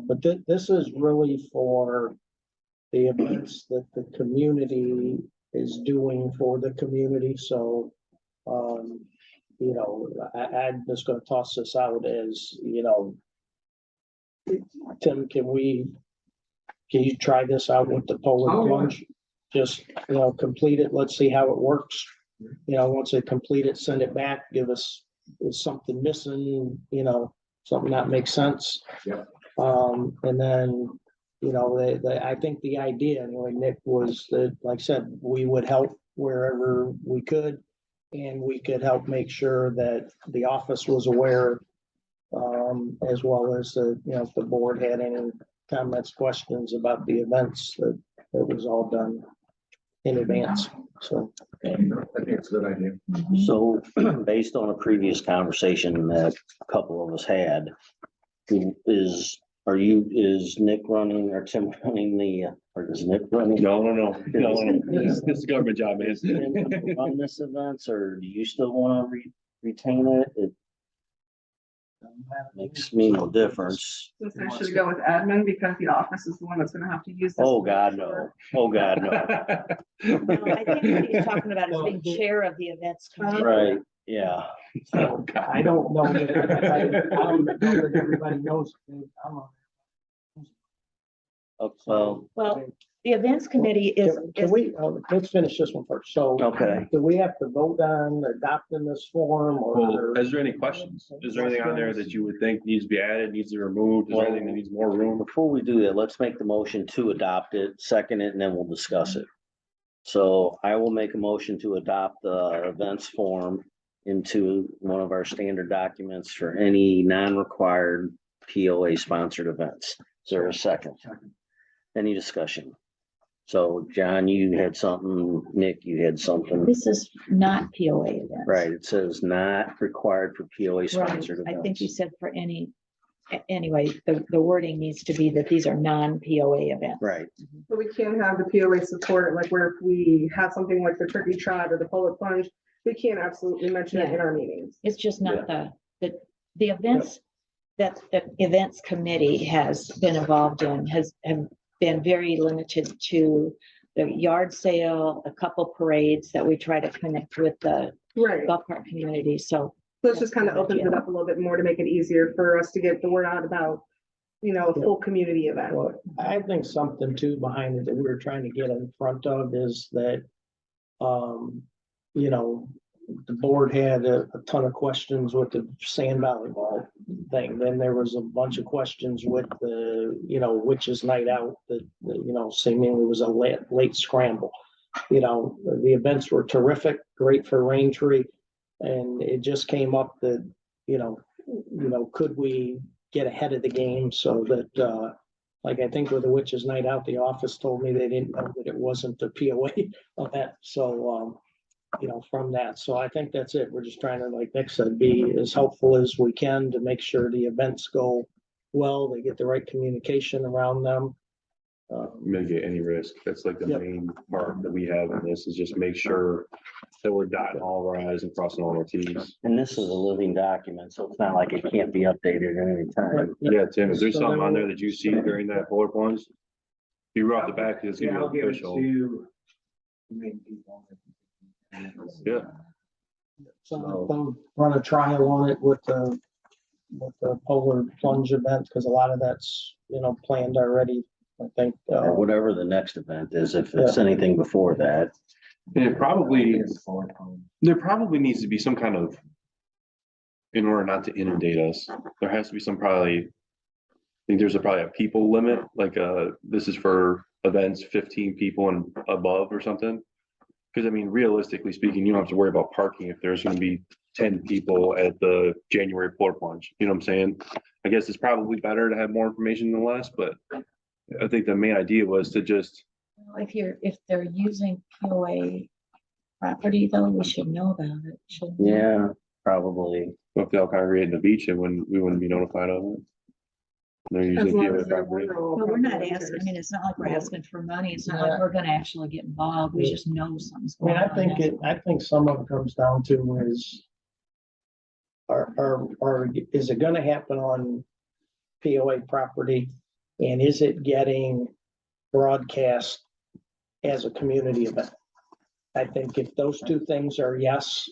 but this is really for the events that the community is doing for the community, so, I'm just gonna toss this out as, Tim, can you try this out with the Polar Plunge? Just, complete it, let's see how it works. Once they complete it, send it back, give us, is something missing, something that makes sense. Yep. And then, I think the idea, anyway, Nick, was that, like I said, we would help wherever we could. And we could help make sure that the office was aware, as well as if the board had any comments, questions about the events, that it was all done in advance, so. I think it's a good idea. So based on a previous conversation that a couple of us had, is Nick running or Tim running or is Nick running? No. This is a government job, man. On this events, or do you still want to retain it? It makes me no difference. Since I should go with admin because the office is the one that's gonna have to use this. Oh, God, no. Oh, God, no. No, I think what he's talking about is being chair of the events committee. Right, yeah. Oh, God. I don't know that everybody knows. Well, Well, the events committee is, Can we, let's finish this one first. So. okay. Do we have to vote on adopting this form Well, or? is there any questions? Is there anything on there that you would think needs to be added, needs to be removed? Is there anything that needs more room? Before we do that, let's make the motion to adopt it, second it, and then we'll discuss it. So I will make a motion to adopt the events form into one of our standard documents for any non-required POA sponsored events. Is there a second? Any discussion? So John, you had something, Nick, you had something, this is not POA events. right? It says not required for POA Right, sponsored I think you events. said for any, anyway, the wording needs to be that these are non-POA events. Right, But we can have the POA support, like where if we have something like the turkey trot or the polar plunge, we can absolutely mention it in our meetings. It's just not the events that the events committee has been involved in have been very limited to the yard sale, a couple parades that we try to connect with the Right. golf cart community, so. So it's just kind of opens it up a little bit more to make it easier for us to get the word out about, a full community event. Well, I think something too behind it that we were trying to get in front of is that, the board had a ton of questions with the sand volleyball thing. Then there was a bunch of questions with the, witches night out that, seemingly was a late scramble. The events were terrific, great for Raintree. And it just came up that, could we get ahead of the game so that, like I think with the witches night out, the office told me they didn't know that it wasn't the POA event. So, from that. So I think that's it. We're just trying to, like Nick said, be as helpful as we can to make sure the events go well, they get the right communication around them. Mitigate any risk. That's like the Yep. main part that we have in this is just make sure that we're dotting all our i's and crossing all our t's. and this is a living document, so it's not like it can't be updated at any time. Yeah, Tim, is there So something then on there that you see during that polar plunge? You wrote the back, it's Yeah, gonna I'll be give it official. to the main people. Yeah. So they'll run a trial on it with the polar plunge event, because a lot of that's, planned already, I think. Or whatever the next event is, if it's anything before that. And there probably needs to be some kind of, in order not to inundate us, there has to be some probably, I think there's probably a people limit, like, this is for events 15 people and above or something. Cause I mean, realistically speaking, you don't have to worry about parking if there's gonna be 10 people at the January polar plunge, you know what I'm saying? I guess it's probably better to have more information than less, but I think the main idea was to just, If they're using POA property though, we should know about it, shouldn't we? Yeah, probably. if they all congregate in the beach, we wouldn't be notified of it. They're As usually long POA as they're property. rural But we're not volunteers. asking, it's not like we're asking for money, it's not like we're gonna actually get involved, we just know something's I mean, going on. I think some of it comes down to is is it gonna happen on POA property? And is it getting broadcast as a community event? I think if those two things are yes,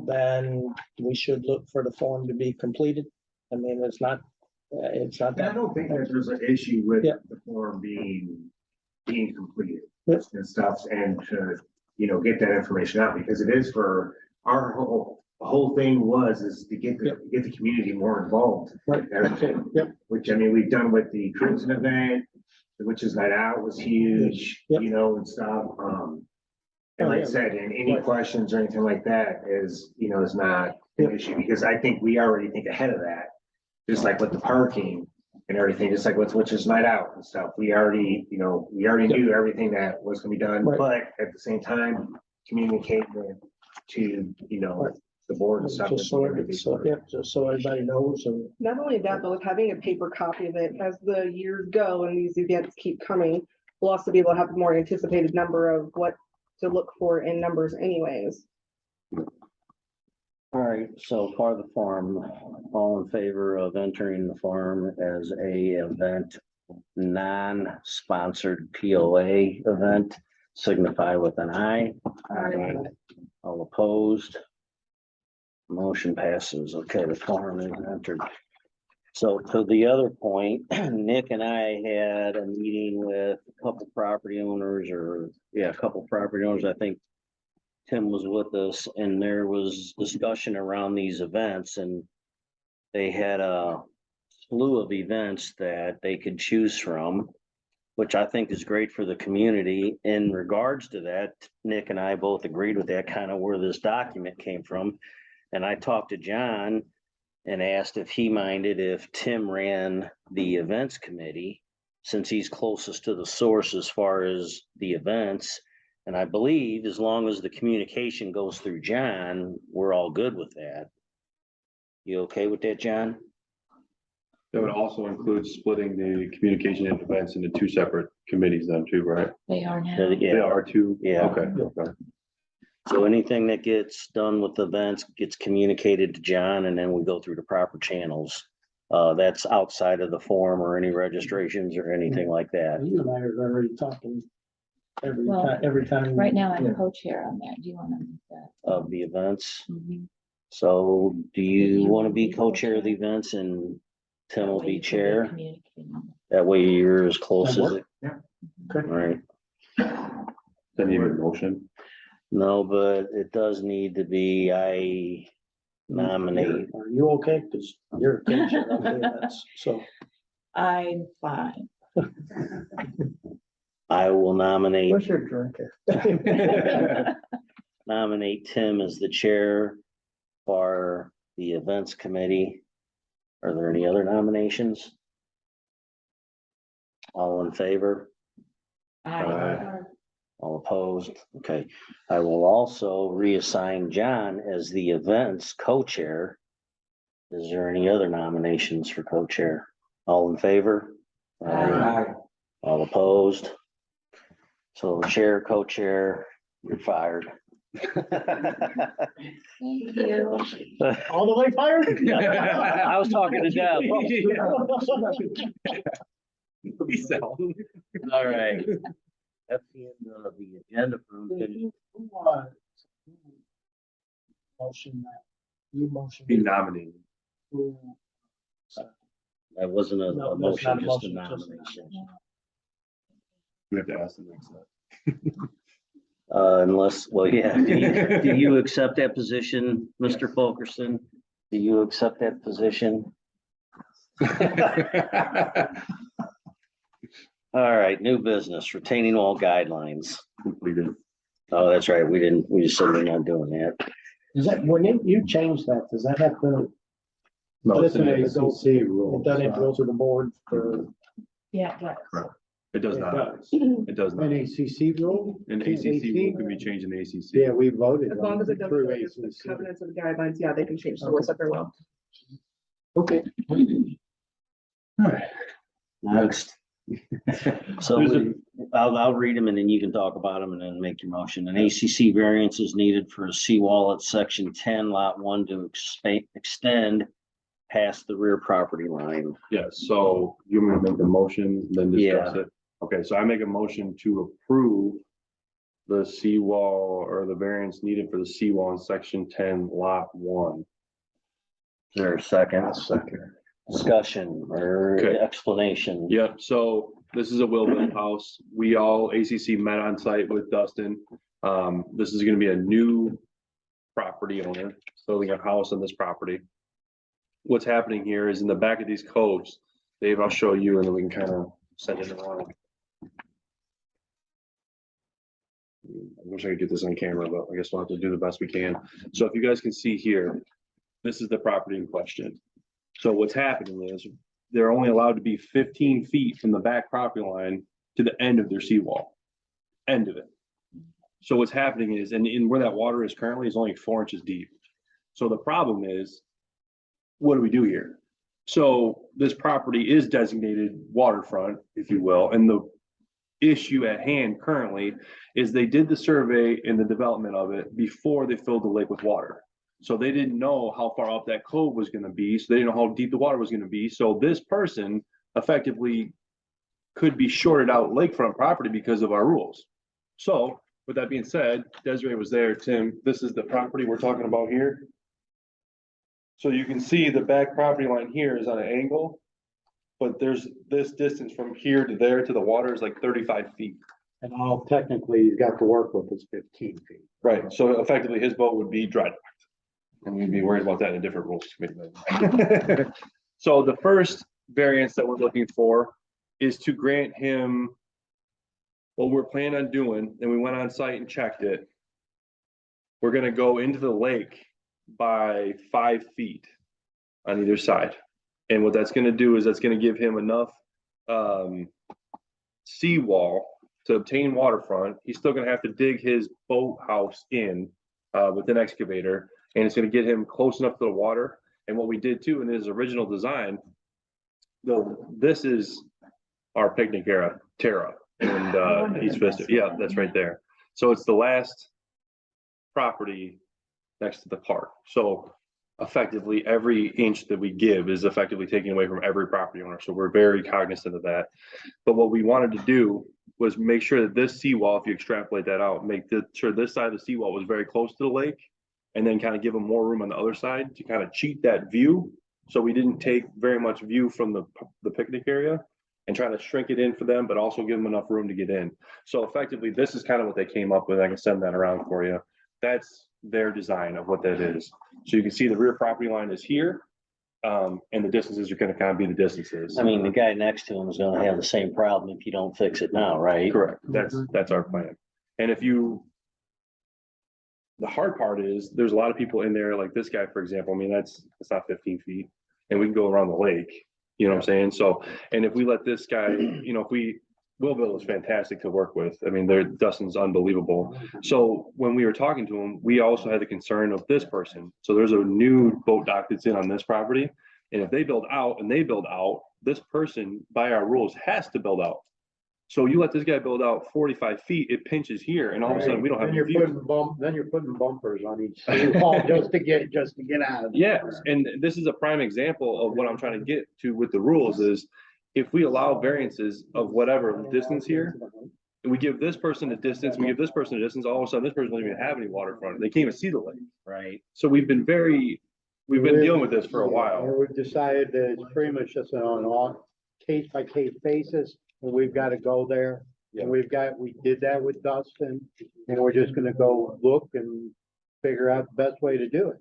then we should look for the form to be completed. I mean, it's not And I that. don't think that there's an issue with Yeah. the form being completed Yep. and stuff, and to, get that information out, because it is for our whole thing is to get the community more involved. Right. in everything. Yep. Which, I mean, we've done with the cruising event, the Witches Night Out was huge, Yep. and stuff, and like I said, and any Right. questions or anything like that is not an Yep. issue, because I think we already think ahead of that. Just like with the parking, and everything, just like with Witch's Night Out and stuff. We already knew everything that was gonna be done, Right. but at the same time, communicating it to, the board and stuff. Just so everybody knows and. Not only that, but with having a paper copy of it, as the years go and these events keep coming, we'll also be able to have a more anticipated number of what to look for in numbers anyways. All right, so for the farm, all in favor of entering the farm as a event, non-sponsored POA event, signify with an aye. All opposed. Motion passes. Okay, the farm is entered. So to the other point, Nick and I had a meeting with a couple property owners I think Tim was with us, and there was discussion around these events, and they had a slew of events that they could choose from, which I think is great for the community. In regards to that, Nick and I both agreed with that, kind of where this document came from. And I talked to John and asked if he minded if Tim ran the events committee, since he's closest to the source as far as the events. And I believe as long as the communication goes through John, we're all good with that. You okay with that, John? That would also include splitting the communication and events into two separate committees then too, right? They are now. They Yeah, are two? Yeah. Okay. so anything that gets done with events gets communicated to John, and then we go through the proper channels. That's outside of the form or any registrations or anything like that. You and I are already talking Well, every time. Right now, I'm Yeah. co-chair on that. Do you want to do that? Of the events. Mhm. So do you You want to wanna be be co-chair of the co-chair? events and Tim will That way be you can chair? communicating. That way you're as close That as it. Yeah. Right. Then you need a motion. No, but it does need to be, I nominate. Are you okay? Cause you're a co-chair of the events, so. I'm fine. I will nominate, What's your drink? nominate Tim as the chair for the events committee. Are there any other nominations? All in favor? I, All opposed? Okay. I will also reassign John as the events co-chair. Is there any other nominations for co-chair? All in favor? All opposed? So chair, co-chair, you're fired. thank you. All the way fired? I was talking to Deb. All right. That's the end of the agenda for Motion that, you motion. Be nominated. that wasn't a No, a that's not motion, a just a motion, just a nomination. We have to ask the next step. Unless, well, yeah, do you accept that position, Mr. Fulkerson? Do you accept that position? All right, new business, retaining wall guidelines. Completed. Oh, that's right, we just said we're not doing that. Is that, when you change that, does that have to, No, It's it's an an- ACC rule. it doesn't have to go through the board for? Yeah, right. it does It not. does. It does An not. ACC rule? An ACC rule can be changed in ACC. Yeah, we voted As long on as it it through doesn't go against the ACC. covenants of the guidelines, yeah, they can change the rules at their will. Okay. Next. So There's a- I'll read them and then you can talk about them and then make your motion. An ACC variance is needed for a seawall at section 10 lot 1 to extend past the rear property line. Yes, so you want me to make the motion, then discuss it? Okay, so I make a motion to approve the seawall or the variance needed for the seawall in section 10 lot 1. Is there a second? I'll second. Discussion or Okay. explanation? Yep, so this is a Will-built house. We all ACC met on site with Dustin. This is gonna be a new property owner, building a house on this property. What's happening here is in the back of these coves, Dave, I'll show you and then we can kind of send it around. I wish I could get this on camera, but I guess we'll have to do the best we can. So if you guys can see here, this is the property in question. So what's happening is they're only allowed to be 15 feet from the back property line to the end of their seawall. End of it. So what's happening is, and in where that water is currently is only 4 inches deep. So the problem is, what do we do here? So this property is designated waterfront, if you will, and the issue at hand currently is they did the survey and the development of it before they filled the lake with water. So they didn't know how far up that cove was gonna be, so they didn't know how deep the water was gonna be. So this person effectively could be shorted out lakefront property because of our rules. So with that being said, Desiree was there, Tim, this is the property we're talking about here. So you can see the back property line here is on an angle, but there's this distance from here to there to the water is like 35 feet. And all technically he's got to work with is 15 feet. Right, so effectively his boat would be dry docked. And we'd be worried about that in a different rules committee. So the first variance that we're looking for is to grant him what we're planning on doing, and we went on site and checked it. We're gonna go into the lake by 5 feet on either side. And what that's gonna do is that's gonna give him enough seawall to obtain waterfront. He's still gonna have to dig his boathouse in with an excavator, and it's gonna get him close enough to the water. And what we did too in his original design, this is our picnic area, Terra, and East Vista. Yeah, that's right there. So it's the last property next to the park. So effectively, every inch that we give is effectively taken away from every property owner. So we're very cognizant of that. But what we wanted to do was make sure that this seawall, if you extrapolate that out, sure this side of the seawall was very close to the lake, and then kind of give them more room on the other side to kind of cheat that view. So we didn't take very much view from the picnic area and try to shrink it in for them, but also give them enough room to get in. So effectively, this is kind of what they came up with. I can send that around for you. That's their design of what that is. So you can see the rear property line is here. And the distances are gonna kind of be the distances. I mean, the guy next to him is gonna have the same problem if you don't fix it now, right? Correct. That's our plan. And the hard part is there's a lot of people in there, like this guy, for example. I mean, it's not 15 feet and we can go around the lake, you know what I'm saying? So, and if we let this guy, you know, Willville is fantastic to work with. I mean, Dustin's unbelievable. So when we were talking to him, we also had the concern of this person. So there's a new boat dock that's in on this property. And if they build out and they build out, this person by our rules has to build out. So you let this guy build out 45 feet, it pinches here and all of a sudden we don't have. Then you're putting bumpers on each wall just to get out of it. Yes, and this is a prime example of what I'm trying to get to with the rules is if we allow variances of whatever distance here, and we give this person a distance, we give this person a distance, all of a sudden this person doesn't even have any waterfront. They can't even see the lake. Right. So we've been dealing with this for a while. And we've decided that it's pretty much just on a case by case basis, and we've got to go there. Yeah. And we did that with Dustin, and we're just gonna go look and figure out the best way to do it.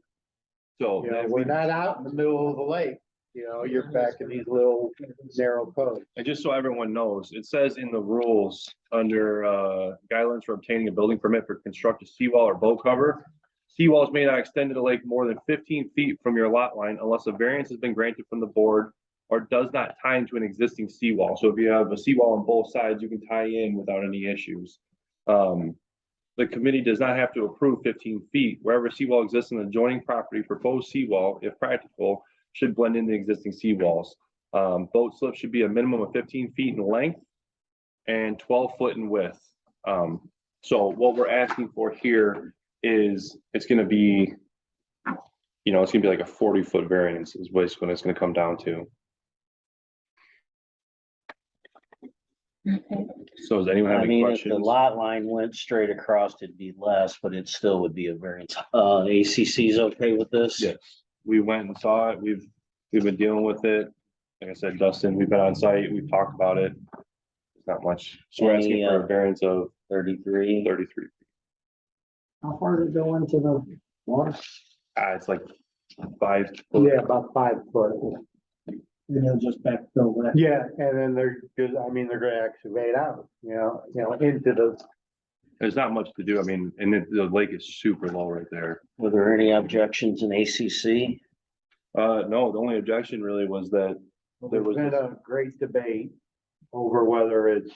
So You know, we're not out in the middle of the lake, you know, you're back in these little narrow coves. and just so everyone knows, it says in the rules under guidelines for obtaining a building permit for construct a seawall or boat cover. Seawalls may not extend to the lake more than 15 feet from your lot line unless a variance has been granted from the board or does not tie into an existing seawall. So if you have a seawall on both sides, you can tie in without any issues. The committee does not have to approve 15 feet. Wherever seawall exists in the adjoining property, proposed seawall, if practical, should blend in the existing seawalls. Boat slip should be a minimum of 15 feet in length and 12 foot in width. So what we're asking for here is it's gonna be, you know, it's gonna be like a 40-foot variance is basically what it's gonna come down to. So does anyone have I any mean, if the questions? lot line went straight across, it'd be less, but it still would be a variance. ACC's okay with this? Yes, we went and saw it. We've been dealing with it. Like I said, Dustin, we've been on site, we've talked about it. It's not much. So we're asking for a variance of 33. 33. How far did it go into the water? It's like 5. Yeah, about 5 foot. And they'll just backfill that. Yeah, and then they're gonna excavate out, you know, into the. There's not much to do. I mean, and the lake is super low right there. Were there any objections in ACC? No, the only objection really was that There There's was been a great debate over whether it's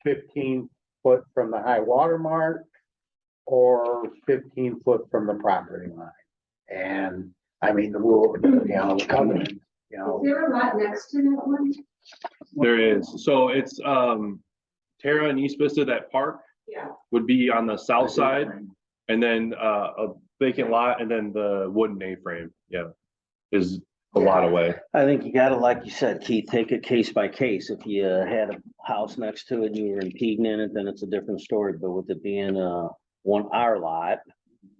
15 foot from the high water mark or 15 foot from the property line. And I mean, the rule, the covenant, Is there a lot next to that one? There is, so it's, Terra and East Vista, that park Yeah. would be on the south side. And then, a vacant lot and then the wooden A-frame, yeah, is a lot away. I think you gotta, like you said, Keith, take it case by case. If you had a house next to it and you were impeding in it, then it's a different story. But with it being our lot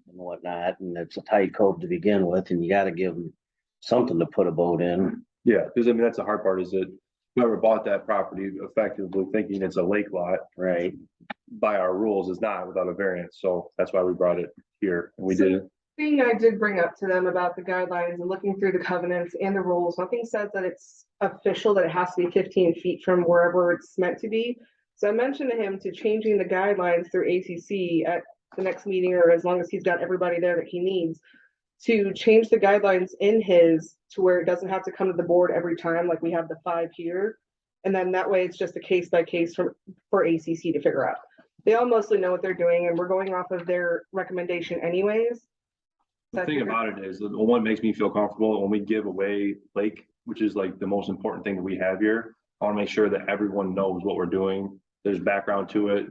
and whatnot, and it's a tight cove to begin with, and you gotta give them something to put a boat in. Yeah, because I mean, that's the hard part is that whoever bought that property effectively thinking it's a lake lot Right. by our rules is not without a variance. So that's why we brought it here and we did it. Thing I did bring up to them about the guidelines and looking through the covenants and the rules, nothing says that it's official, that it has to be 15 feet from wherever it's meant to be. So I mentioned to him to changing the guidelines through ACC at the next meeting, or as long as he's got everybody there that he needs, to change the guidelines in his to where it doesn't have to come to the board every time, like we have the 5 here. And then that way it's just a case by case for ACC to figure out. They all mostly know what they're doing and we're going off of their recommendation anyways. The thing about it is, the one makes me feel comfortable when we give away lake, which is like the most important thing that we have here. I want to make sure that everyone knows what we're doing. There's background to it.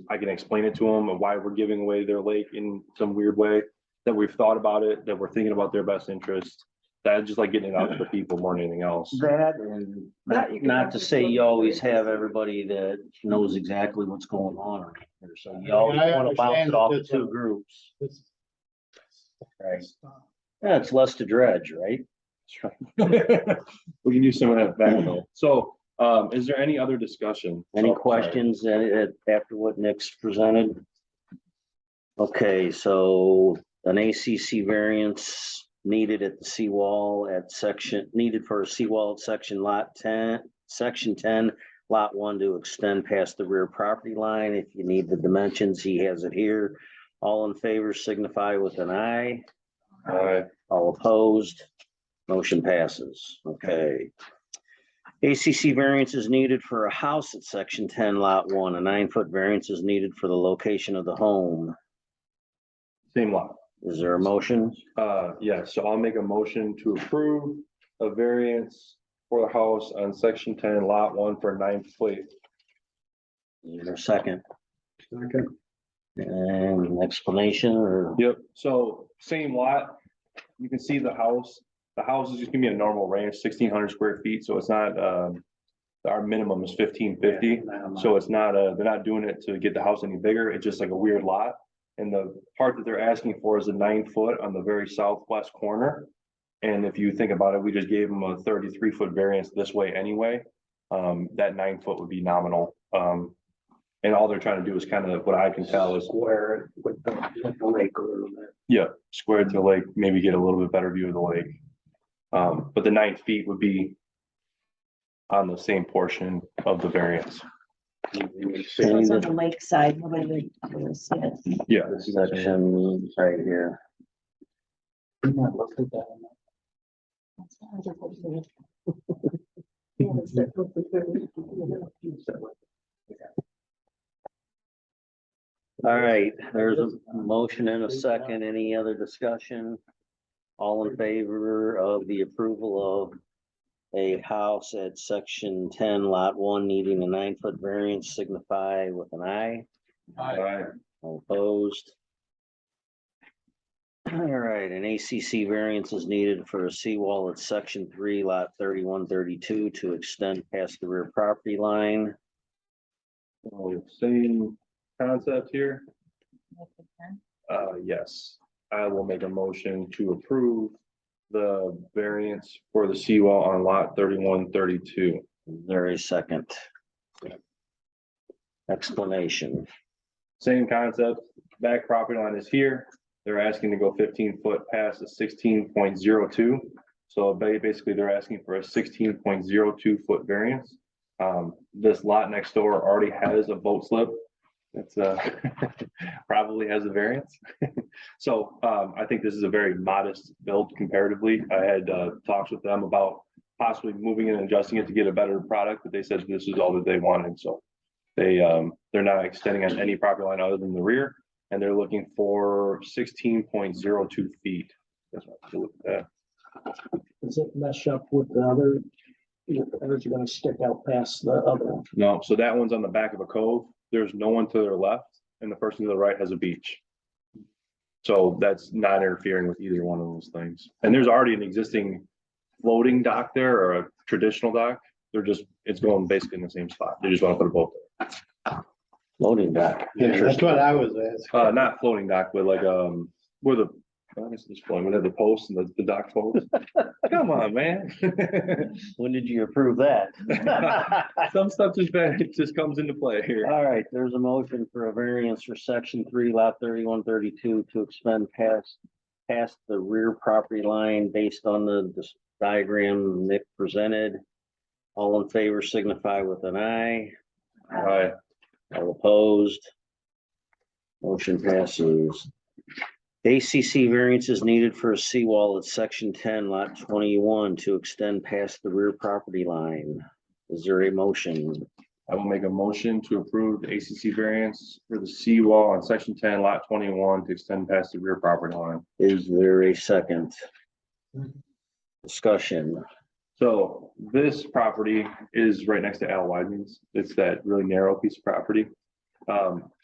I can explain it to them and why we're giving away their lake in some weird way, that we've thought about it, that we're thinking about their best interest. That's just like getting it out to the people more than anything else. That and not to say you always have everybody that knows exactly what's going on around here. So you always I want to bounce understand it off that the it's two a- groups. This- Right. Yeah, it's less to dredge, right? We can use some of that backfill. So, is there any other discussion? Any Oh, sorry. questions after what Nick's presented? Okay, so an ACC variance needed at the seawall needed for a seawall at section 10, lot 1 to extend past the rear property line. If you need the dimensions, he has it here. All in favor signify with an aye. All opposed, motion passes. Okay. ACC variance is needed for a house at section 10, lot 1. A 9-foot variance is needed for the location of the home. Same lot. Is there a motion? Yeah, so I'll make a motion to approve a variance for the house on section 10, lot 1 for 9 feet. Is there a second? Second. And an explanation or? Yep, so same lot. You can see the house. The house is just gonna be a normal range, 1,600 square feet, so it's not, our minimum is 1,550. So it's not, they're not doing it to get the house any bigger. It's just like a weird lot. And the part that they're asking for is a 9-foot on the very southwest corner. And if you think about it, we just gave them a 33-foot variance this way anyway. That 9-foot would be nominal. And all they're trying to do is kind of, what I can tell is, Square it with the lake a little bit. yeah, square it to the lake, maybe get a little bit better view of the lake. But the 9 feet would be on the same portion of the variance. It's on the lake side, nobody would see it. Yeah. This section right here. All right, there's a motion and a second. Any other discussion? All in favor of the approval of a house at section 10, lot 1, needing a 9-foot variance signify with an aye. All opposed. All right, an ACC variance is needed for a seawall at section 3, lot 3132 to extend past the rear property line. So same concept here. Yes, I will make a motion to approve the variance for the seawall on lot 3132. Is there a second? Explanation. Same concept, back property line is here. They're asking to go 15 foot past the 16.02. So basically they're asking for a 16.02 foot variance. This lot next door already has a boat slip. It's probably has a variance. So I think this is a very modest build comparatively. I had talks with them about possibly moving and adjusting it to get a better product, but they said this is all that they wanted, so. They're not extending on any property line other than the rear, and they're looking for 16.02 feet. That's what I look at that. Does it mesh up with the other? Or is it gonna stick out past the other one? No, so that one's on the back of a cove. There's no one to their left, and the person to the right has a beach. So that's not interfering with either one of those things. And there's already an existing floating dock there, or a traditional dock. It's going basically in the same spot. They just want to put a boat there. Loading dock. Yeah, that's what I was asking. Not floating dock, but like, where the, I guess it's floating, where the posts and the dock posts. Come on, man. When did you approve that? Some stuff just comes into play here. All right, there's a motion for a variance for section 3, lot 3132 to expend past the rear property line based on the diagram Nick presented. All in favor signify with an aye. Aye. All opposed. Motion passes. ACC variance is needed for a seawall at section 10, lot 21 to extend past the rear property line. Is there a motion? I will make a motion to approve the ACC variance for the seawall on section 10, lot 21 to extend past the rear property line. Is there a second? Discussion. So this property is right next to Al Weidman's. It's that really narrow piece of property.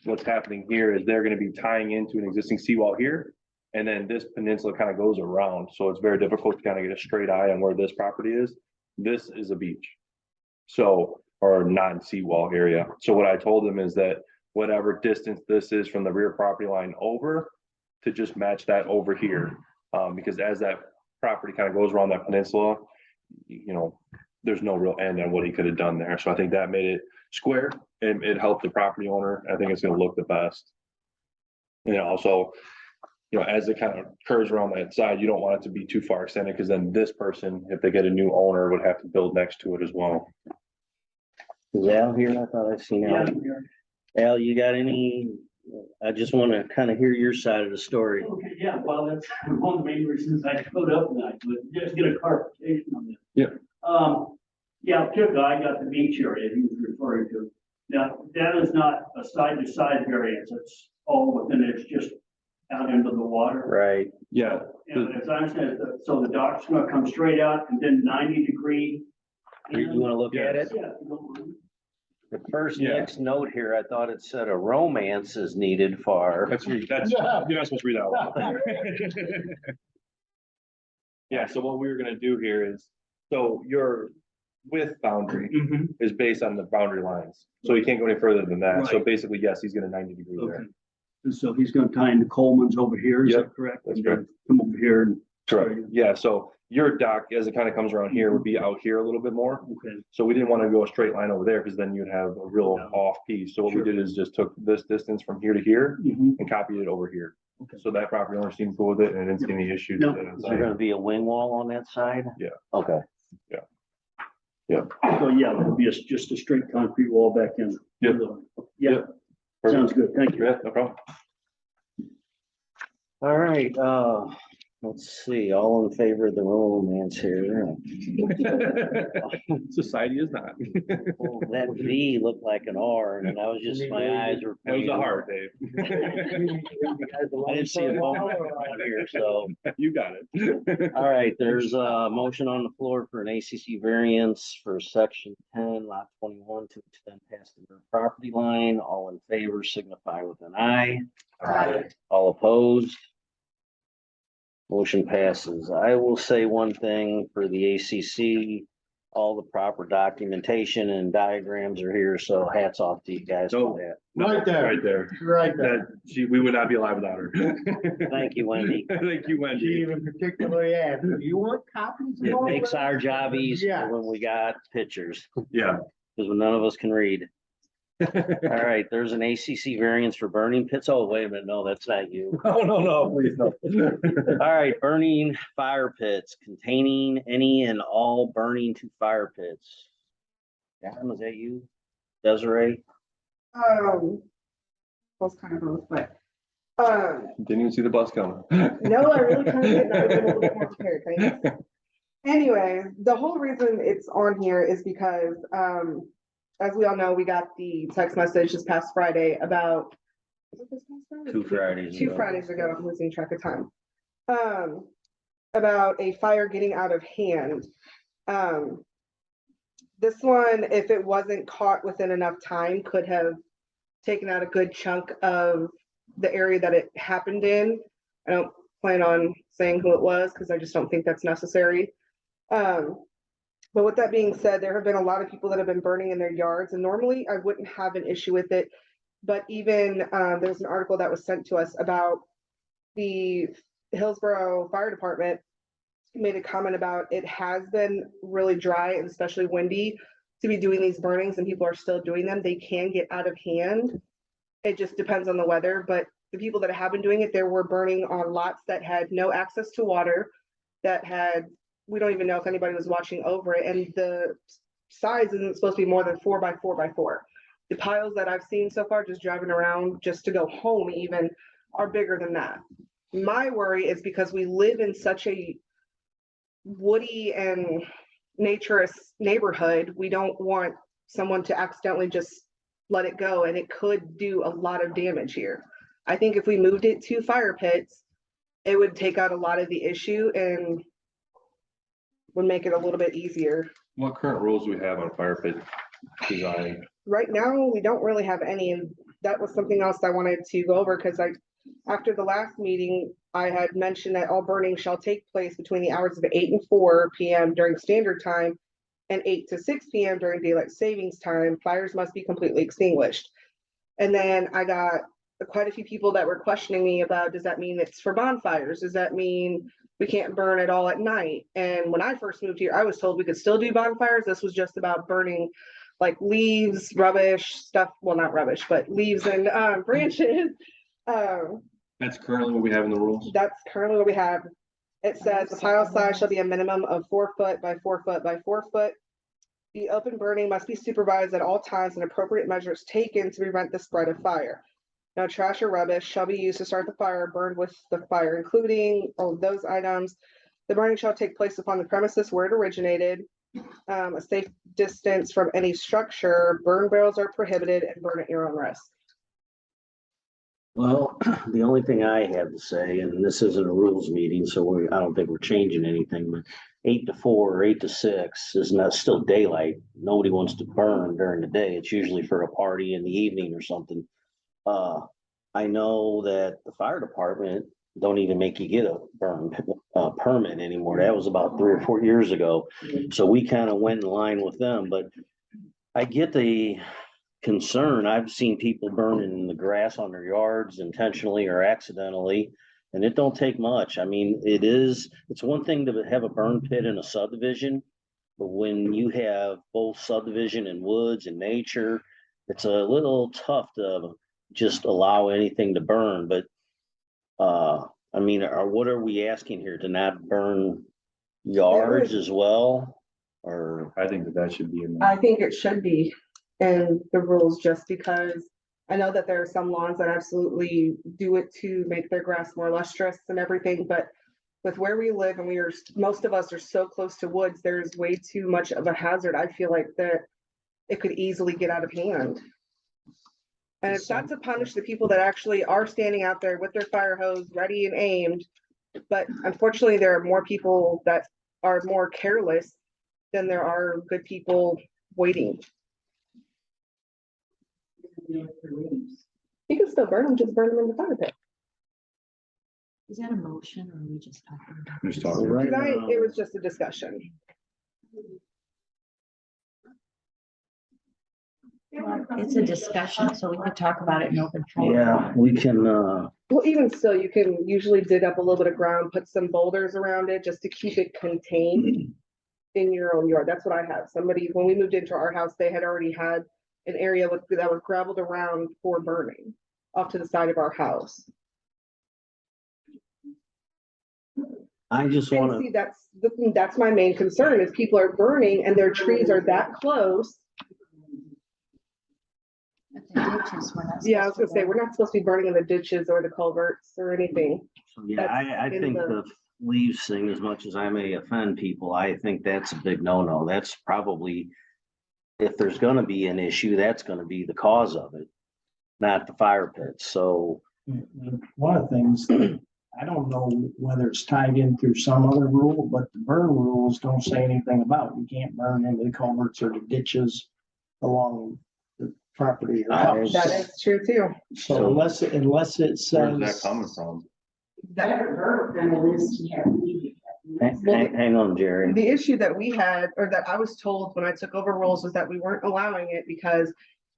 What's happening here is they're gonna be tying into an existing seawall here. And then this peninsula kind of goes around. So it's very difficult to kind of get a straight eye on where this property is. This is a beach. So, or non-seawall area. So what I told them is that whatever distance this is from the rear property line over, to just match that over here. Because as that property kind of goes around that peninsula, there's no real end on what he could have done there. So I think that made it square and it helped the property owner. I think it's gonna look the best. And also, as it kind of curves around that side, you don't want it to be too far extended, because then this person, if they get a new owner, would have to build next to it as well. Is Al here? I thought I seen Al. Al, you got any? I just want to kind of hear your side of the story. Okay, yeah, well, that's one of the main reasons I showed up tonight, but just get a clarification on this. Yeah. Yeah, Pip guy got the beach area he was referring to. Now, that is not a side-to-side variance, it's all within, it's just out into the water. Right. Yeah. And as I understand it, so the dock's gonna come straight out and then 90-degree. You want to look at it? Yeah. if you don't mind. The first Yeah. next note here, I thought it said a romance is needed for. That's, you're not supposed to read that out loud. Yeah, so what we were gonna do here is, so your width boundary is based on the boundary lines. So you can't go any further than that. So Right. basically, yes, he's gonna 90 degree there. Okay. And so he's gonna tie into Coleman's over here, is Yep, that correct? that's And then Come over here and. Correct. Yeah, so your dock, as it kind of comes around here, would be out here a little bit more. Okay. So we didn't want to go a straight line over there, because then you'd have a real Yeah. off piece. So what we Sure. did is just took this distance from here to here Mhm. and copied it over here. Okay. So that property owner seemed cool with it, and I didn't see any issues. No. with it. Is there going to be a wing wall on that side? Yeah. Okay. So, yeah, it'll be just a straight concrete wall back in. Yep. Yeah, Yep. sounds good, thank you. Yeah, no problem. All right, let's see, all in favor of the romance here. Society is not. Well, that V looked like an R and I was just, my eyes were. That was a heart, Dave. I didn't see a bone around here, so. You got it. All right, there's a motion on the floor for an ACC variance for section 10, lot 21 to extend past the rear property line. All in favor signify with an aye. Aye. All opposed? Motion passes. I will say one thing for the ACC. All the proper documentation and diagrams are here, so hats off to you guys for that. Right there. Right there. Right there. We would not be alive without her. Thank you, Wendy. Thank you, She Wendy. even particularly asked, do you want copies? of It all makes that?" our job easier Yeah. when we got pictures, Yeah. because none of us can read. All right, there's an ACC variance for burning pits. Oh, wait a minute. No, that's not you. Oh, no, please, no. All right, burning fire pits containing any and all burning to fire pits. Adam, is that you? Desiree? Was kind of both, but, Didn't even see the bus coming. no, I really kind of did, I was a little bit more prepared, thanks. Anyway, the whole reason it's on here is because, as we all know, we got the text message this past Friday about. Was it this past Friday? 2 Fridays Two ago. Fridays ago, I'm losing track of time. About a fire getting out of hand. This one, if it wasn't caught within enough time, could have taken out a good chunk of the area that it happened in. I don't plan on saying who it was because I just don't think that's necessary. But with that being said, there have been a lot of people that have been burning in their yards, and normally I wouldn't have an issue with it. But even there's an article that was sent to us about the Hillsborough Fire Department made a comment about it has been really dry and especially windy to be doing these burnings, and people are still doing them. They can get out of hand. It just depends on the weather, but the people that have been doing it, there were burning on lots that had no access to water, that had, we don't even know if anybody was watching over it, and the size isn't supposed to be more than 4 by 4 by 4. The piles that I've seen so far, just driving around just to go home even, are bigger than that. My worry is because we live in such a woody and naturous neighborhood, we don't want someone to accidentally just let it go, and it could do a lot of damage here. I think if we moved it to fire pits, it would take out a lot of the issue and would make it a little bit easier. What current rules do we have on fire pit design? Right now, we don't really have any, and that was something else I wanted to go over, because after the last meeting, I had mentioned that all burning shall take place between the hours of 8 and 4 p.m. during standard time and 8 to 6 p.m. during daylight savings time. Fires must be completely extinguished. And then I got quite a few people that were questioning me about, does that mean it's for bonfires? Does that mean we can't burn at all at night? And when I first moved here, I was told we could still do bonfires. This was just about burning like leaves, rubbish, stuff. Well, not rubbish, but leaves and branches. That's currently what we have in the rules. That's currently what we have. It says the pile size shall be a minimum of 4 foot by 4 foot by 4 foot. The open burning must be supervised at all times and appropriate measures taken to prevent the spread of fire. No trash or rubbish shall be used to start the fire, burned with the fire, including all of those items. The burning shall take place upon the premises where it originated. A safe distance from any structure. Burn barrels are prohibited, and burn at your own risk. Well, the only thing I have to say, and this isn't a rules meeting, so I don't think we're changing anything, but 8 to 4 or 8 to 6 is not still daylight. Nobody wants to burn during the day. It's usually for a party in the evening or something. I know that the fire department don't even make you get a burn permit anymore. That was about 3 or 4 years ago. So we kind of went in line with them, but I get the concern. I've seen people burning the grass on their yards intentionally or accidentally, and it don't take much. I mean, it's one thing to have a burn pit in a subdivision, but when you have both subdivision and woods and nature, it's a little tough to just allow anything to burn. But I mean, what are we asking here, to not burn yards as well? Or I think that should be in there. I think it should be in the rules, just because I know that there are some lawns that absolutely do it to make their grass more lustrous and everything, but with where we live, and most of us are so close to woods, there's way too much of a hazard. I feel like that it could easily get out of hand. And it's not to punish the people that actually are standing out there with their fire hose ready and aimed, but unfortunately there are more people that are more careless than there are good people waiting. You can still burn them, just burn them in the fire pit. Is that a motion, or are we just talking about? Just talking. right Tonight, now, it was just a discussion. Well, it's a discussion, so we could talk about it in open forum. yeah, we can, Well, even still, you can usually dig up a little bit of ground, put some boulders around it just to keep it contained in your own yard. That's what I have. Somebody, when we moved into our house, they had already had an area that was gravelled around for burning off to the side of our house. I just And wanna, see, that's my main concern, is people are burning and their trees are that close. But the ditches, we're not Yeah, I was supposed gonna say, to we're not supposed to be burning in the ditches or the culverts or anything. yeah, I in think the- leaves thing, as much as I may offend people, I think that's a big no-no. That's probably, if there's gonna be an issue, that's gonna be the cause of it, not the fire pits. So, One of the things, I don't know whether it's tied in through some other rule, but the burn rules don't say anything about, you can't burn into the culverts or the ditches along the property or house. That is true too. So unless it Where's that says. coming from? hang on, Jerry. The issue that we had, or that I was told when I took over roles, was that we weren't allowing it because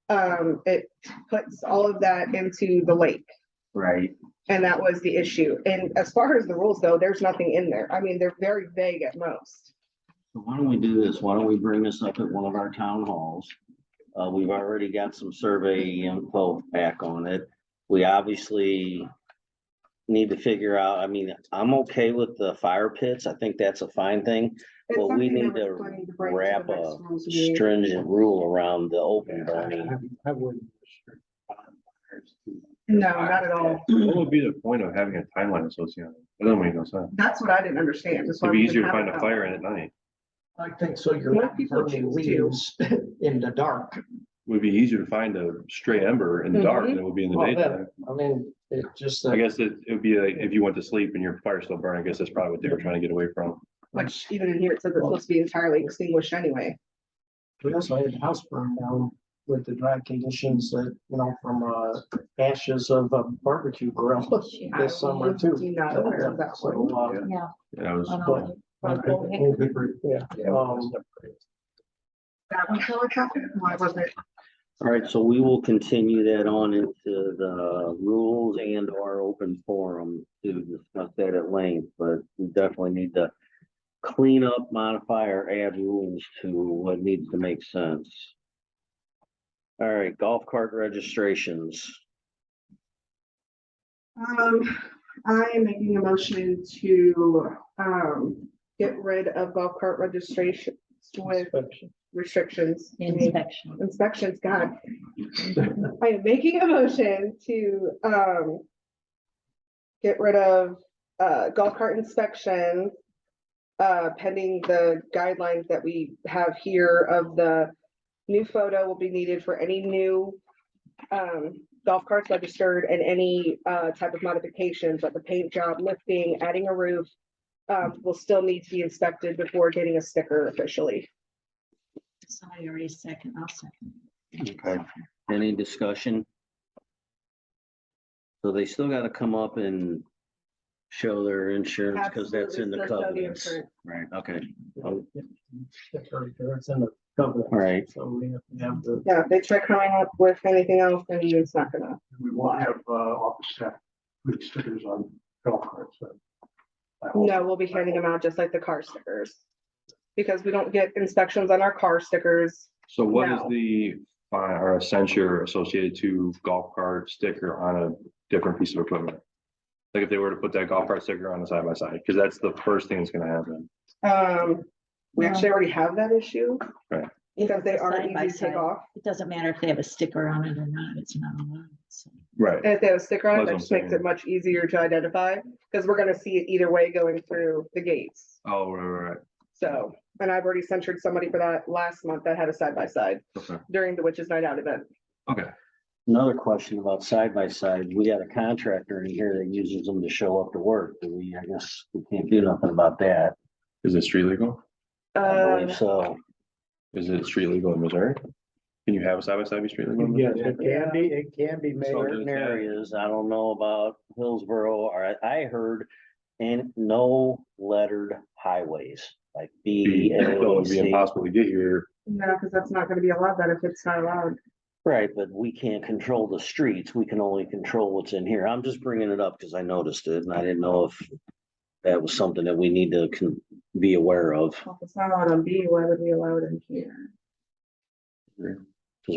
it puts all of that into the lake. Right. And that was the issue. And as far as the rules go, there's nothing in there. I mean, they're very vague at most. So why don't we do this? Why don't we bring this up at one of our town halls? We've already got some survey info back on it. We obviously need to figure out, I mean, I'm okay with the fire pits. I think that's a fine thing. It's Well, we something that need we're to planning bring to the wrap next a rules meeting. stringent rule around the open burning. I wouldn't restrict bonfires to. No, not at all. What would be the point of having a timeline associated? It doesn't make no sense. That's what I didn't understand. That's why It'd be we easier to didn't find have a it fire out. in at night. I think so, you're More not people burning choose to. leaves in the dark. Would be easier to find a stray ember in the dark than it would be in the Well, daytime. I mean, it just. I guess it would be like if you went to sleep and your fire's still burning, I guess that's probably what they were trying to get away from. Which even in here, it says it's supposed to be entirely extinguished anyway. We also had the house burned down with the dry conditions that, from ashes of a barbecue grill this summer too. I'm not aware of that one. So, Yeah. And I was, Well, That one color copy? Why wasn't it? All right, so we will continue that on into the rules and our open forum to discuss that at length, but we definitely need to clean up, modify, or add rules to what needs to make sense. All right, golf cart registrations. I am making a motion to, get rid of golf cart registrations with restrictions. Inspection. Inspections, God. I am making a motion to, get rid of, golf cart inspections, pending the guidelines that we have here of the new photo will be needed for any new, golf carts registered and any, type of modifications, like the paint job, lifting, adding a roof, will still need to be inspected before getting a sticker officially. Somebody already second, I'll second. Okay, any discussion? So they still gotta come up and show their insurance, because that's in the Absolutely, covenants. still show Right, okay. Oh, It's in the covenant. All right. So we have to have the. Yeah, if they try coming up with anything else, then it's not gonna. We won't have, office staff put stickers on golf carts. Then. I hope. No, we'll be handing them out just like the car stickers. Because we don't get inspections on our car stickers. so what is No. the fine or censure associated to golf cart sticker on a different piece of equipment? Like if they were to put that golf cart sticker on a side by side, because that's the first thing that's gonna happen. We actually already have that issue. Right. Because they are Side by easy to take side. off. It doesn't matter if they have a sticker on it or not, it's not allowed. So. Right. And if they have a sticker on it, That's that what just I'm makes saying. it much easier to identify, because we're gonna see it either way going through the gates. Oh, right. So, and I've already censured somebody for that last month that had a side by side Okay. during the Witches Night Out event. Okay. Another question about side by side. We got a contractor in here that uses them to show up to work. Do we, I guess we can't do nothing about that. Is it street legal? I believe so. Is it street legal in Missouri? Can you have a side by side be street legal? in Missouri? It can be made. Certain areas, I don't know about Hillsborough, or I heard, and no lettered highways, like B, So L, it'd be C. impossible to get here. No, because that's not gonna be allowed then if it's not allowed. Right, but we can't control the streets. We can only control what's in here. I'm just bringing it up because I noticed it and I didn't know if that was something that we need to be aware of, Well, if it's not allowed on B, why would we allow it in here? because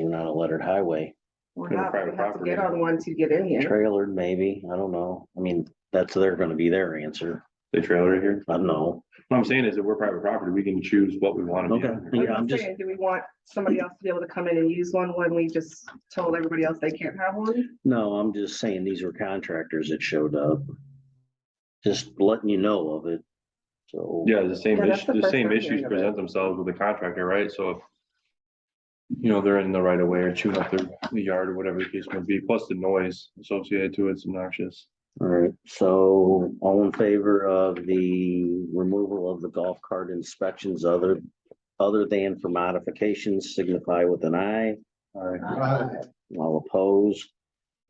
we're not a lettered highway. We're Yeah, not, private we have to property. get on one to get in here. Trailered, maybe, I don't know. I mean, they're gonna be their answer. They trailer it here. I don't know. What I'm saying is that we're private property, we can choose what we want to be. Okay. on here. Yeah, I'm just, saying, do we want somebody else to be able to come in and use one when we just told everybody else they can't have one? no, I'm just saying these were contractors that showed up. just letting you know of it. So. Yeah, the same Yeah, that's issue, the the first same I'm issues hearing of it. present themselves with the contractor, right? So if, you know, they're in the right of way or chewing up the yard or whatever the case may be, plus the noise associated to it's obnoxious. All right, so all in favor of the removal of the golf cart inspections other than for modifications signify with an eye. All opposed,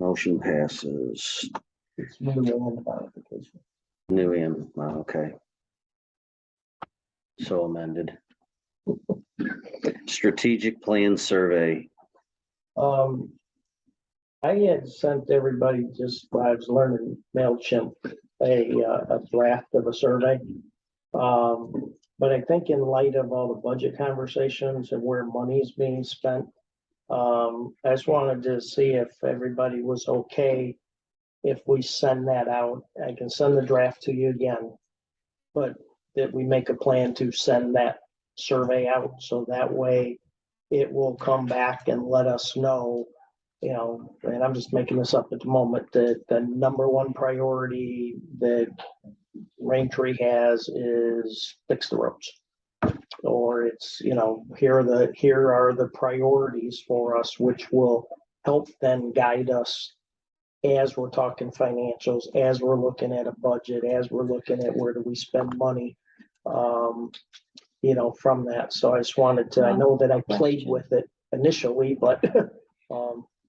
motion passes. It's new and modification. New and, okay. So amended. Strategic plan survey. I had sent everybody just while I was learning MailChimp, a draft of a survey. But I think in light of all the budget conversations and where money is being spent, I just wanted to see if everybody was okay if we send that out. I can send the draft to you again, but that we make a plan to send that survey out, so that way it will come back and let us know, you know, and I'm just making this up at the moment, that the number one priority that Raintree has is fix the roads. Or it's, you know, here are the priorities for us, which will help then guide us as we're talking financials, as we're looking at a budget, as we're looking at where do we spend money, you know, from that. So I just wanted to, I know that I played with it initially, but,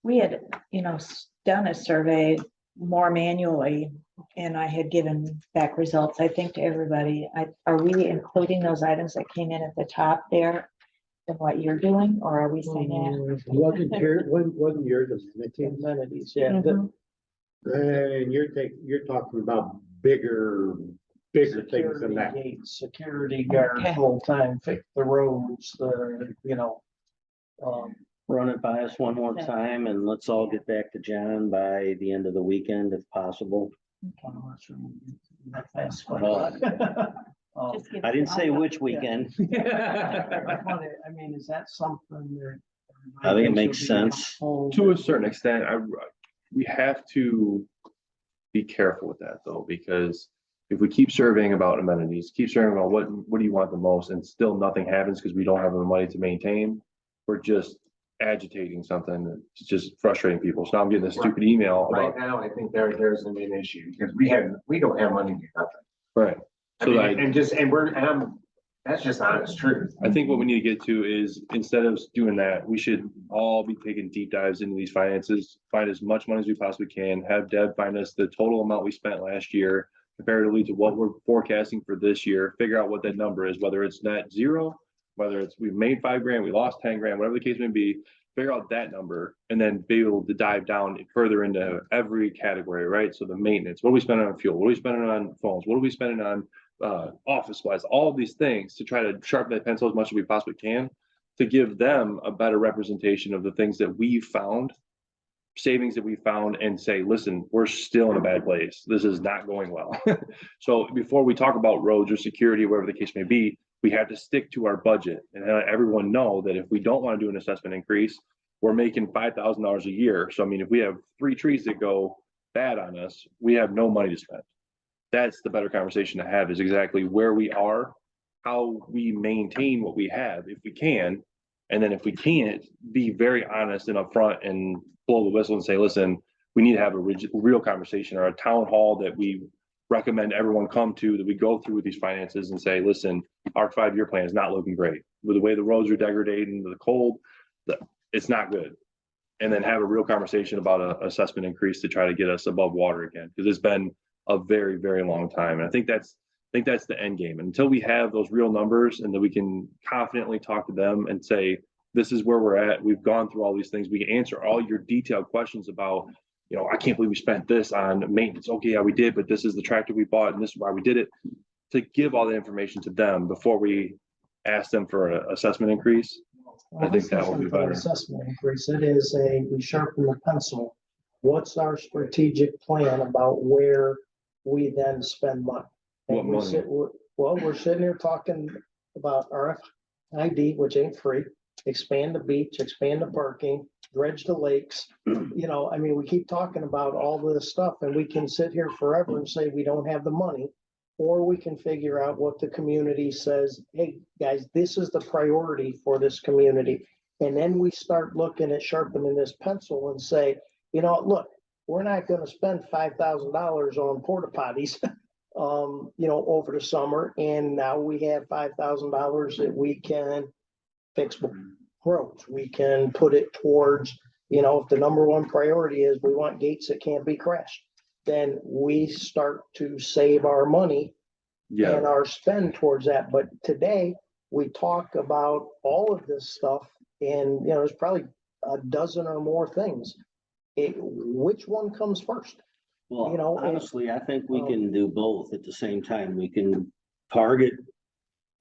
We had, you know, done a survey more manually, and I had given back results, I think, to everybody. Are we including those items that came in at the top there in what you're doing, or are we saying Wasn't your amenities? amenities, yeah. that? the- And you're talking about bigger things than Security that. gates, security guards, Okay. full time, fix the roads, you know. Run it by us one more Okay. time and let's all get back to John by the end of the weekend if possible. That fast, but, Just give I didn't us say all- which weekend. I mean, is that something that? I think it makes sense. To a certain extent, we have to be careful with that though, because if we keep surveying about amenities, keep surveying about what do you want the most, and still nothing happens because we don't have the money to maintain, we're just agitating something that's just frustrating people. So now I'm getting a stupid email Right about, now, I think there's gonna be an issue, because we don't have money to do nothing. right. I So mean, I that's just honest truth. I think what we need to get to is, instead of doing that, we should all be taking deep dives into these finances, find as much money as we possibly can, have Deb find us the total amount we spent last year comparatively to what we're forecasting for this year, figure out what that number is, whether it's net zero, whether it's we've made $5,000, we lost 10 grand, whatever the case may be, figure out that number and then be able to dive down further into every category, right? So the maintenance, what are we spending on fuel? What are we spending on phones? What are we spending on office supplies? All of these things to try to sharpen that pencil as much as we possibly can to give them a better representation of the things that we found, savings that we found, and say, listen, we're still in a bad place. This is not going well. So before we talk about roads or security, whatever the case may be, we have to stick to our budget and let everyone know that if we don't want to do an assessment increase, we're making $5,000 a year. So I mean, if we have 3 trees that go bad on us, we have no money to spend. That's the better conversation to have, is exactly where we are, how we maintain what we have if we can. And then if we can't, be very honest and upfront and blow the whistle and say, listen, we need to have a real conversation, or a town hall that we recommend everyone come to, that we go through with these finances and say, listen, our 5-year plan is not looking great. With the way the roads are degrading, the cold, it's not good. And then have a real conversation about an assessment increase to try to get us above water again, because it's been a very, very long time. And I think that's the end game. Until we have those real numbers and that we can confidently talk to them and say, this is where we're at. We've gone through all these things. We can answer all your detailed questions about, you know, I can't believe we spent this on maintenance. Okay, yeah, we did, but this is the tractor we bought and this is why we did it. To give all the information to them before we ask them for an assessment increase. I think that will be better. Assessment increase, it is we sharpen the pencil. What's our strategic plan about where we then spend money? What money? We're sitting here talking about RFID, which ain't free. expand the beach, expand the parking, dredge the lakes. You know, I mean, we keep talking about all this stuff and we can sit here forever and say we don't have the money. Or we can figure out what the community says, hey, guys, this is the priority for this community. And then we start looking at sharpening this pencil and say, you know, look, we're not gonna spend $5,000 on porta potties, you know, over the summer. And now we have $5,000 that we can fix roads. We can put it towards, you know, if the number one priority is we want gates that can't be crashed, then we start to save our money Yeah, and our spend towards that. But today, we talk about all of this stuff and, you know, there's probably a dozen or more things. Which one comes first? Well, You know, and- honestly, I think we can do both at the same time. We can target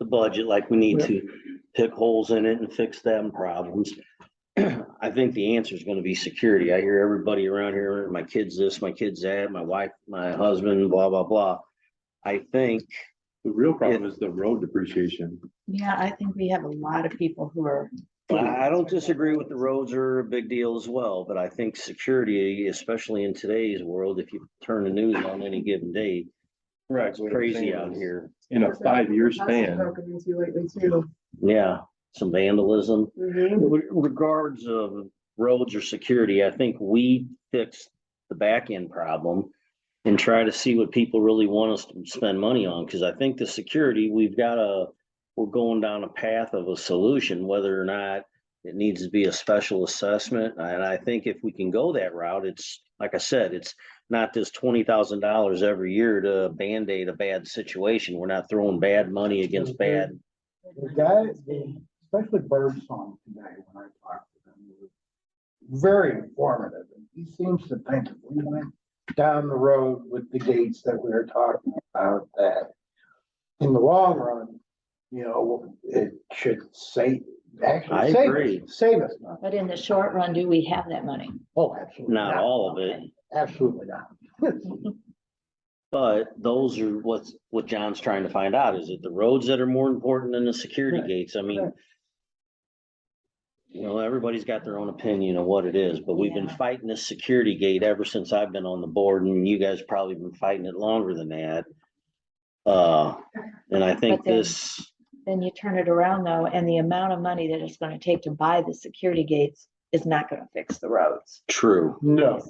the budget like we need to, pick holes in it and fix them problems. I think the answer is gonna be security. I hear everybody around here, my kid's this, my kid's that, my wife, my husband, blah, blah, blah. I think, the real problem is the road depreciation. Yeah, I think we have a lot of people who are. I don't disagree with the roads are a big deal as well, but I think security, especially in today's world, if you turn the news on any given day, Correct. it's crazy out here. In a 5-year span. Broken into lately too. Yeah, some vandalism. Mhm. With regards of roads or security, I think we fix the back end problem and try to see what people really want us to spend money on, because I think the security, we're going down a path of a solution, whether or not it needs to be a special assessment. And I think if we can go that route, it's, like I said, it's not this $20,000 every year to Band-Aid a bad situation. We're not throwing bad money against bad. The guy, especially Birdsong today, when I talked to him, was very informative. And he seems to think if we went down the road with the gates that we were talking about, that in the long run, you know, it should I actually save agree. us, save us money. But in the short run, do we have that money? Oh, absolutely. Not all of it. Absolutely not. But those are what John's trying to find out. Is it the roads that are more important than the security Right. gates? I mean, Right. you know, everybody's got their own opinion of what it is, but we've been Yeah. fighting this security gate ever since I've been on the board, and you guys probably been fighting it longer than that. And I think But then- this, Then you turn it around though, and the amount of money that it's gonna take to buy the security gates is not gonna fix the roads. true, No.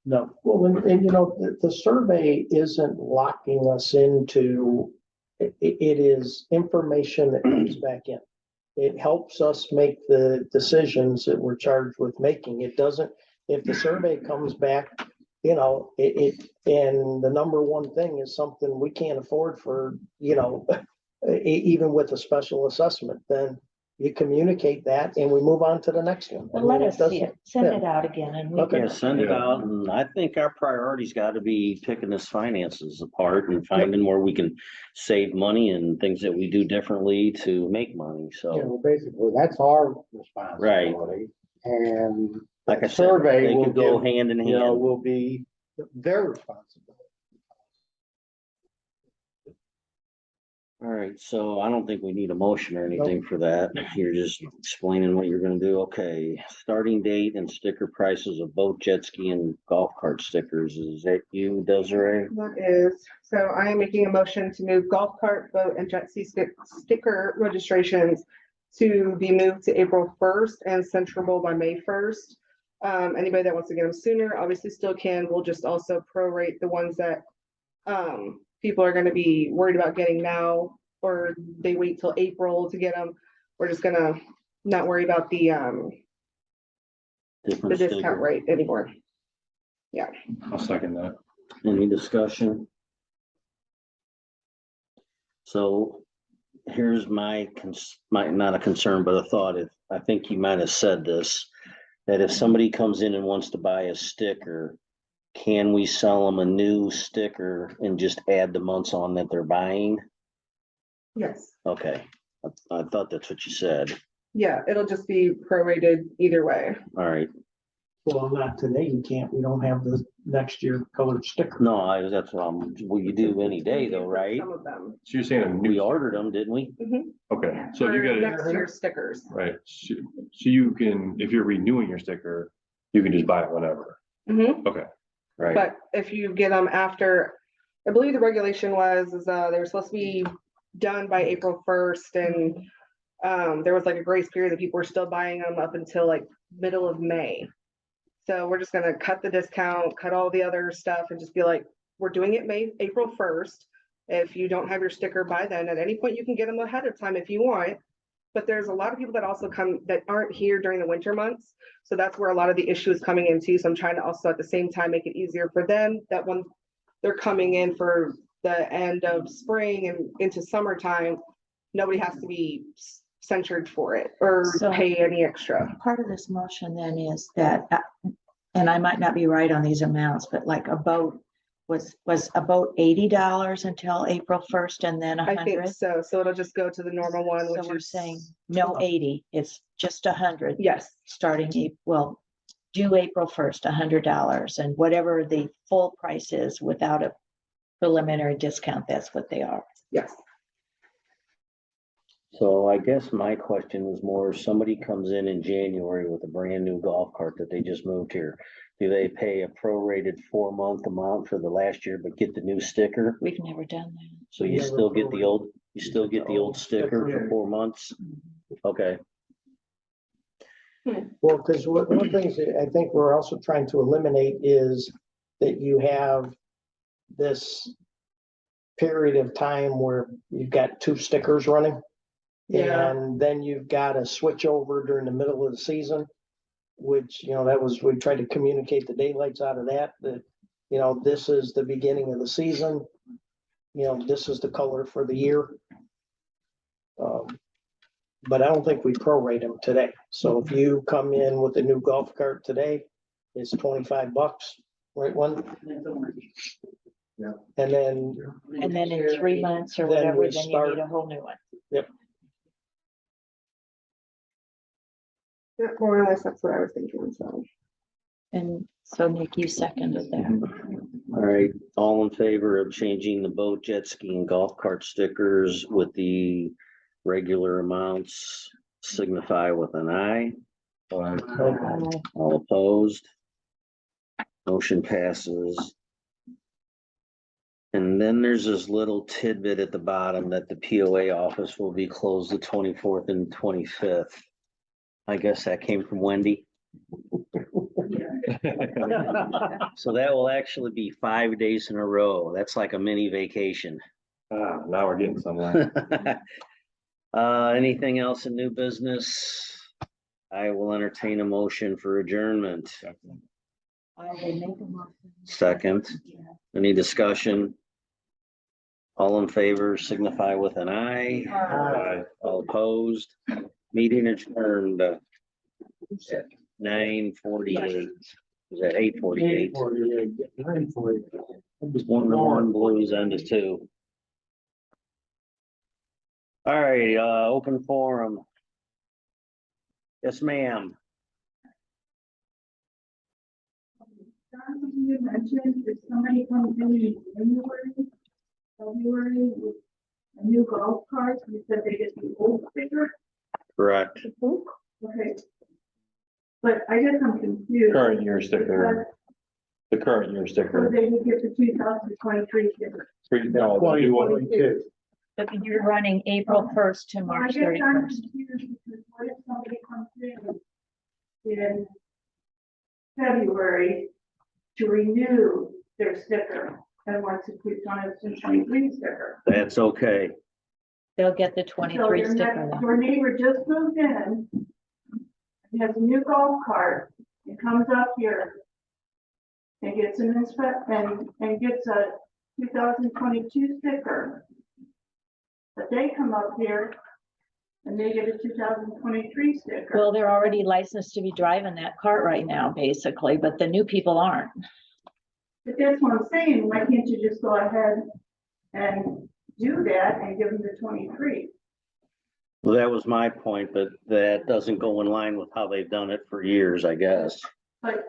No. Well, and you know, the survey isn't locking us into, it is information that comes back in. It helps us make the decisions that we're charged with making. It doesn't, if the survey comes back, you know, and the number one thing is something we can't afford for, you know, even with a special assessment, then you communicate that and we move on to the next one. I Well, let mean, us see doesn't- it, send yeah. it out again and we Okay. yeah, can. send it out, and I think our priority's gotta be picking this finances apart and finding where we can save money and things that we do differently to make money, You so. know, basically, that's our responsibility. And Like I the said, survey they will could go give, hand in you know, hand. will be their responsibility. All right, so I don't think we need a motion or anything for that. You're just explaining what you're gonna do. Okay, starting date and sticker prices of boat, jet ski and golf cart stickers. Is that you, Desiree? That is, so I am making a motion to move golf cart, boat and jet ski sticker registrations to be moved to April 1st and centrable by May 1st. Anybody that wants to get them sooner, obviously still can. We'll just also prorate the ones that people are gonna be worried about getting now, or they wait till April to get them. We're just gonna not worry about the Different discount sticker. rate anymore. I'll second that. Any discussion? So here's my, not a concern, but a thought. If, I think you might have said this, that if somebody comes in and wants to buy a sticker, can we sell them a new sticker and just add the months on that they're buying? Yes. Okay, I thought that's what you said. Yeah, it'll just be prorated either way. All right. Well, not today, you can't, we don't have the next year colored sticker. No, that's what well, you do any day though, right? Some of them. So you're saying a We new, ordered them, didn't we? okay, so you For gotta, next year's stickers. right, so you can, if you're renewing your sticker, you can just buy it whenever. Mhm. Okay, right. But if you get them after, I believe the regulation was, they were supposed to be done by April 1st and there was like a grace period that people were still buying them up until like middle of May. So we're just gonna cut the discount, cut all the other stuff and just be like, we're doing it April 1st. If you don't have your sticker by then, at any point you can get them ahead of time if you want. But there's a lot of people that also come that aren't here during the winter months. So that's where a lot of the issue is coming into. So I'm trying to also at the same time make it easier for them that when they're coming in for the end of spring and into summertime, nobody has to be censured for it or So- pay any extra. Part of this motion then is that, and I might not be right on these amounts, but like a boat was about $80 until April 1st and then I think 100. so. So it'll just go to the normal one, So which we're is saying no 80, it's just 100, yes. starting, well, due April 1st, $100, and whatever the full price is without a preliminary discount, that's what they are. Yes. So I guess my question was more, if somebody comes in January with a brand new golf cart that they just moved here. Do they pay a prorated 4-month amount for the last year, but get the new sticker? We've never done that. So you Never still get the prorated. old, you still get the old sticker for 4 months? Okay, Well, because one of the things that I think we're also trying to eliminate is that you have this period of time where you've got 2 stickers running. Yeah. And then you've got to switch over during the middle of the season, which, that was, we tried to communicate the daylights out of that, this is the beginning of the season. This is the color for the year. But I don't think we prorate them today. So if you come in with a new golf cart today, it's $25, right one? Yeah. And then, And then in 3 months or Then whatever, we then you start- need a whole new one. Yeah, more or less, that's what I was thinking, so. And so Nick, you seconded that. all right, all in favor of changing the boat, jet ski and golf cart stickers with the regular amounts signify with an aye. All opposed? Motion passes. And then there's this little tidbit at the bottom that the POA office will be closed the 24th and 25th. I guess that came from Wendy. So that will actually be 5 days in a row. That's like a mini vacation. Now we're getting somewhere. Anything else in new business? I will entertain a motion for adjournment. I will make a motion. Second, any discussion? All in favor signify with an aye. Bye. All opposed? Meeting adjourned at 9:48. Is that 8:48? 9:40. One blues end of 2. All right, open forum. Yes, ma'am. Jonathan, you mentioned if somebody comes in February with a new golf cart, you said they get the old sticker, Correct. okay? But I guess I'm confused. Current year sticker, the current year So sticker. they would get the 2023 sticker. No, the new one. 2022. But you're running April 1st to Well, I March guess I'm 31st. confused because what if somebody comes in February to renew their sticker and wants to put on a 2023 sticker? That's okay. They'll get the So 23 your sticker next- then. Your neighbor just moved in. He has a new golf cart and comes up here and gets an inspect and gets a 2022 sticker. But they come up here and they get a 2023 sticker. Well, they're already licensed to be driving that cart right now, basically, but the new people aren't. But that's what I'm saying, why can't you just go ahead and do that and give them the 23? Well, that was my point, but that doesn't go in line with how they've done it for years, I guess. But,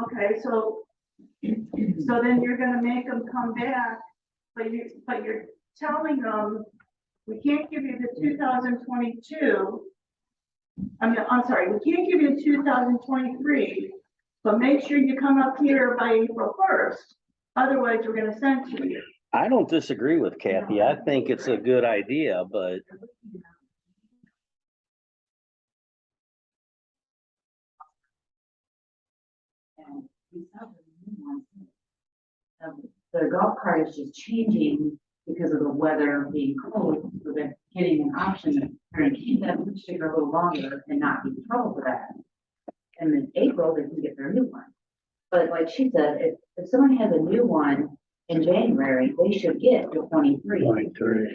okay, so then you're gonna make them come back, but you're telling them, we can't give you the 2022. I'm sorry, we can't give you 2023, but make sure you come up here by April 1st. Otherwise, we're gonna send to you. I don't disagree with Kathy. I think it's a good idea, but And we saw the new ones. The golf cart is just changing because of the weather being cold, so they're getting an option to try to keep that wood sticker a little longer and not be in trouble for that. And in April, they can get their new one. But like she said, if someone has a new one in January, they should get the 23.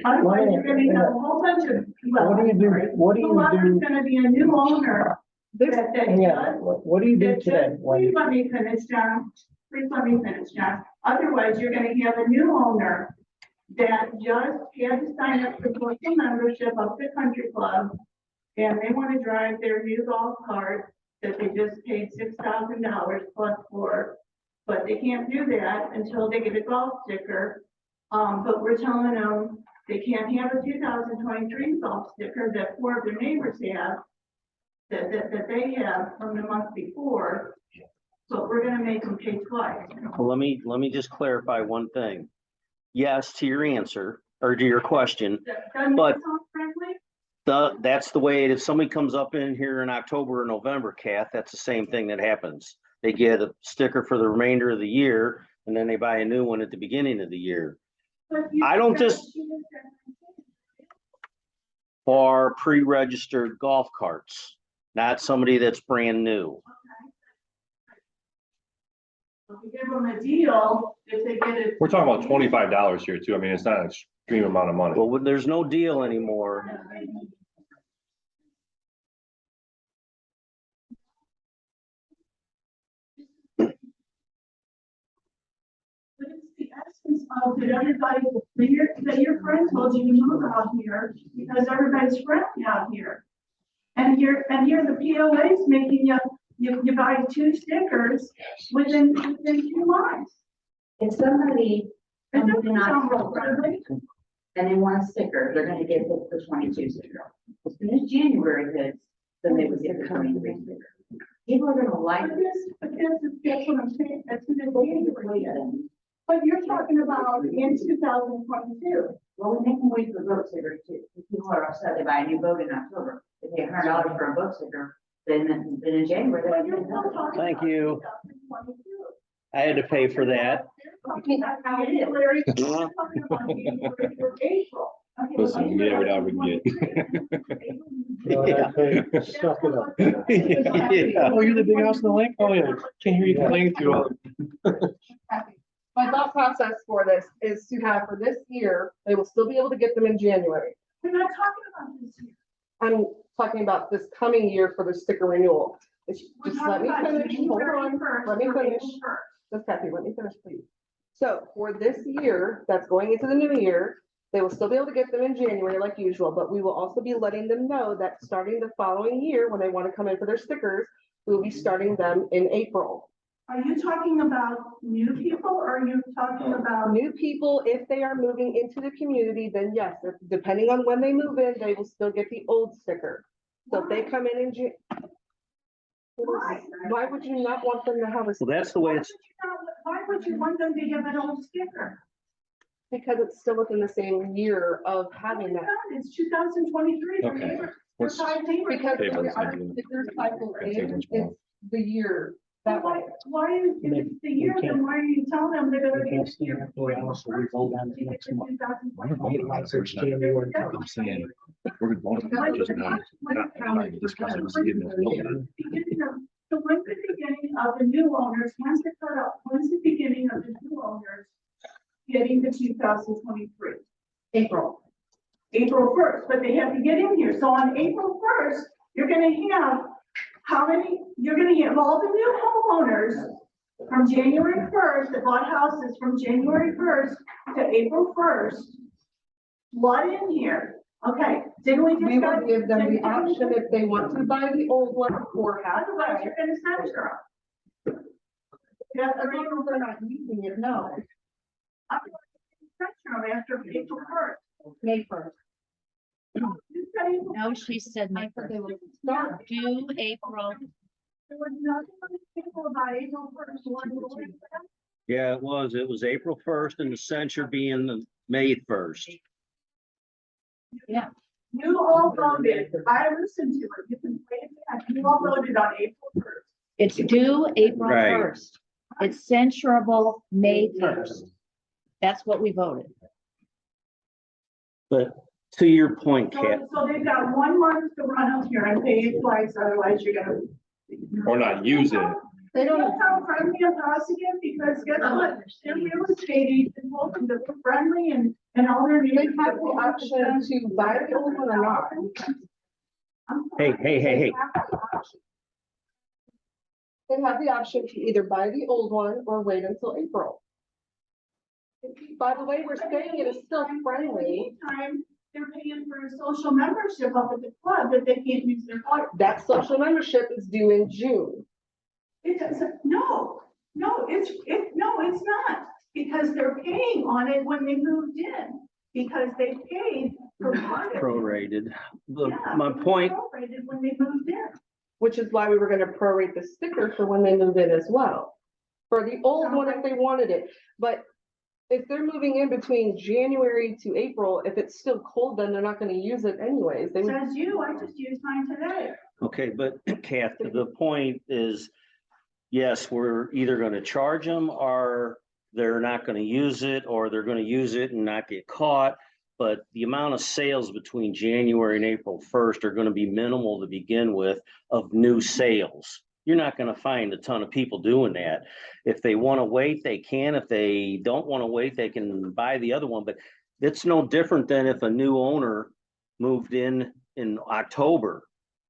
Otherwise, you're gonna have a whole bunch of. What do you do? What do you There's do? gonna be a new owner. that Yeah, what do you do that today? just- Please let me finish, John. Please let me finish, John. Otherwise, you're gonna have a new owner that just had to sign up for the membership of the country club. And they wanna drive their new golf cart that they just paid $6,000 plus for. But they can't do that until they get a golf sticker. But we're telling them they can't have a 2023 golf sticker that 4 of their neighbors have. That they have from the month before. So we're gonna make them pay twice. well, let me just clarify one thing. Yes, to your answer, or to your question, Doesn't But- that sound friendly? that's the way, if somebody comes up in here in October or November, Kath, that's the same thing that happens. They get a sticker for the remainder of the year, and then they buy a new one at the beginning of the year. But you- I don't For pre-registered golf carts, not somebody that's brand new. If we give them a deal, if they get it. We're talking about $25 here too. I mean, it's not an extreme amount of money. Well, there's no deal anymore. But it's the essence of that everybody, that your friend told you to move out here because everybody's friendly out here. And here the POA's making you buy 2 stickers within 2 months. If somebody It comes doesn't in sound real October friendly. and they want a sticker, they're gonna get the 22 sticker. As soon as January hits, then they would get the 23 sticker. People are gonna like But this. that's what I'm saying, that's what it's doing. But you're talking about in 2022. Well, we make them wait for boat stickers too. If people are upset, they buy a new boat in October. They pay $100 for a boat sticker, then in January. But they you're have still to talking Thank about you. 2022. I had to pay for that. That's how it is. January, you're talking about January or April. Okay, well, Listen, we never know we can Yeah. Suck it up. Yeah. Oh, you're the big house in the lake? Oh, yeah. Can't hear you complaining too loud. My thought process for this is to have for this year, they will still be able to get them in January. We're not talking about this year. I'm talking about this coming year for the sticker renewal. We're Just let talking me about finish, hold January on, 1st let me or finish. April 1st. Just Kathy, let me finish, please. So for this year, that's going into the new year, they will still be able to get them in January like usual, but we will also be letting them know that starting the following year, when they want to come in for their stickers, we will be starting them in April. Are you talking about new people or are you talking about? New people, if they are moving into the community, then yes, depending on when they move in, they will still get the old sticker. So if they come in Why? why would you not want them to have a? Well, that's the way it's, Why would you want them to have an old sticker? Because it's still within the same year of having that. It's 2023. Okay. For What's- 5 neighbors. Because Table our something. sticker cycle Can't take is, much it's more. the year that way. Why, if it's the year, then why are you telling them they're gonna We be? can't stay up for hours, so we vote on it next month. Wait, like it's January. I'm saying, we're going to just not discuss it. Just give them a little bit. So when's the beginning of the new owners, when's the cutoff, when's the beginning of the new owners getting to 2023? April. April 1st, but they have to get in here. So on April 1st, you're gonna have how many, you're gonna have all the new homeowners from January 1st, that bought houses from January 1st to April 1st. Flood in here. Okay, didn't we We will discuss? give them the option if they want to buy the old one or half Otherwise, price. you're gonna censor Yeah, the people they're not using it, no. I'm going to after April first. May first. You said April No, she said May first. Due April. There was nothing on the table about April first. Yeah, it was April 1st and the censure being the May 1st. You all voted, I listened to it, you can play it back, you all voted on April first. It's due April Right. 1st. It's censurable May 1st. That's what we voted. But to your point, Kat, So they've got 1 month to run up here and pay it twice, otherwise you're gonna. Or not use it. They don't know how friendly and positive, because guess what, they're real estate agents, told them that we're friendly and all their. They have the option to buy the old one or not. hey. They have the option to either buy the old one or wait until April. By the way, we're saying it is still friendly. Time, they're paying for a social membership up at the club that they can't use their card. That social membership is due in June. It doesn't, no, it's not, because they're paying on it when they moved in, because they paid for part of it. prorated. Yeah, My it was point, prorated when they moved in. Which is why we were gonna prorate the sticker for when they move in as well. For the old one if they wanted it, but if they're moving in between January to April, if it's still cold, then they're not gonna use it anyways. They would, Says you, I just used mine today. okay, but Kath, the point is, yes, we're either gonna charge them or they're not gonna use it, or they're gonna use it and not get caught. But the amount of sales between January and April 1st are gonna be minimal to begin with of new sales. You're not gonna find a ton of people doing that. If they wanna wait, they can. If they don't wanna wait, they can buy the other one, but it's no different than if a new owner moved in October.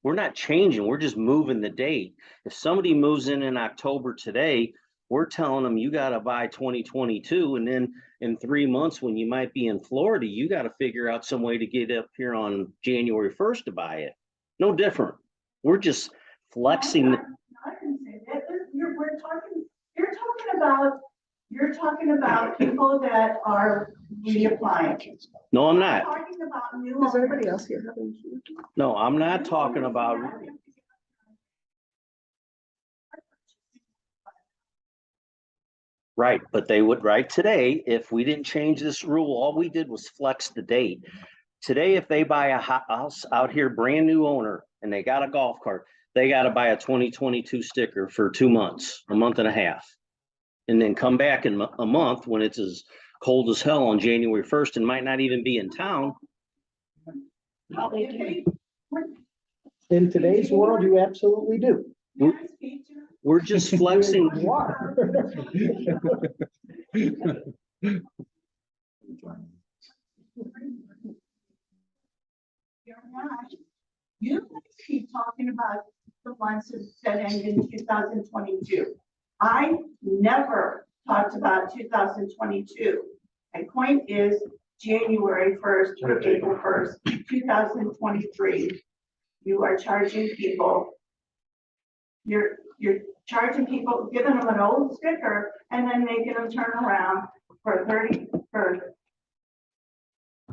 We're not changing, we're just moving the date. If somebody moves in October today, we're telling them you gotta buy 2022, and then in 3 months, when you might be in Florida, you gotta figure out some way to get up here on January 1st to buy it. No different. We're just flexing. I didn't say that, you're talking about people that are reapplying. No, I'm I'm not. talking about new. does anybody owners. else here have any? No, I'm not talking about, right, but they would, right, today, if we didn't change this rule, all we did was flex the date. Today, if they buy a house out here, brand new owner, and they got a golf cart, they gotta buy a 2022 sticker for 2 months, a month and a half. And then come back in a month when it's as cold as hell on January 1st and might not even be in town. In today's world, you absolutely do. We're just flexing. You are. You're not. You guys keep talking about the ones that end in 2022. I never talked about 2022. My point is January 1st or April 1st, 2023. You are charging people. You're charging people, giving them an old sticker and then making them turn around for 30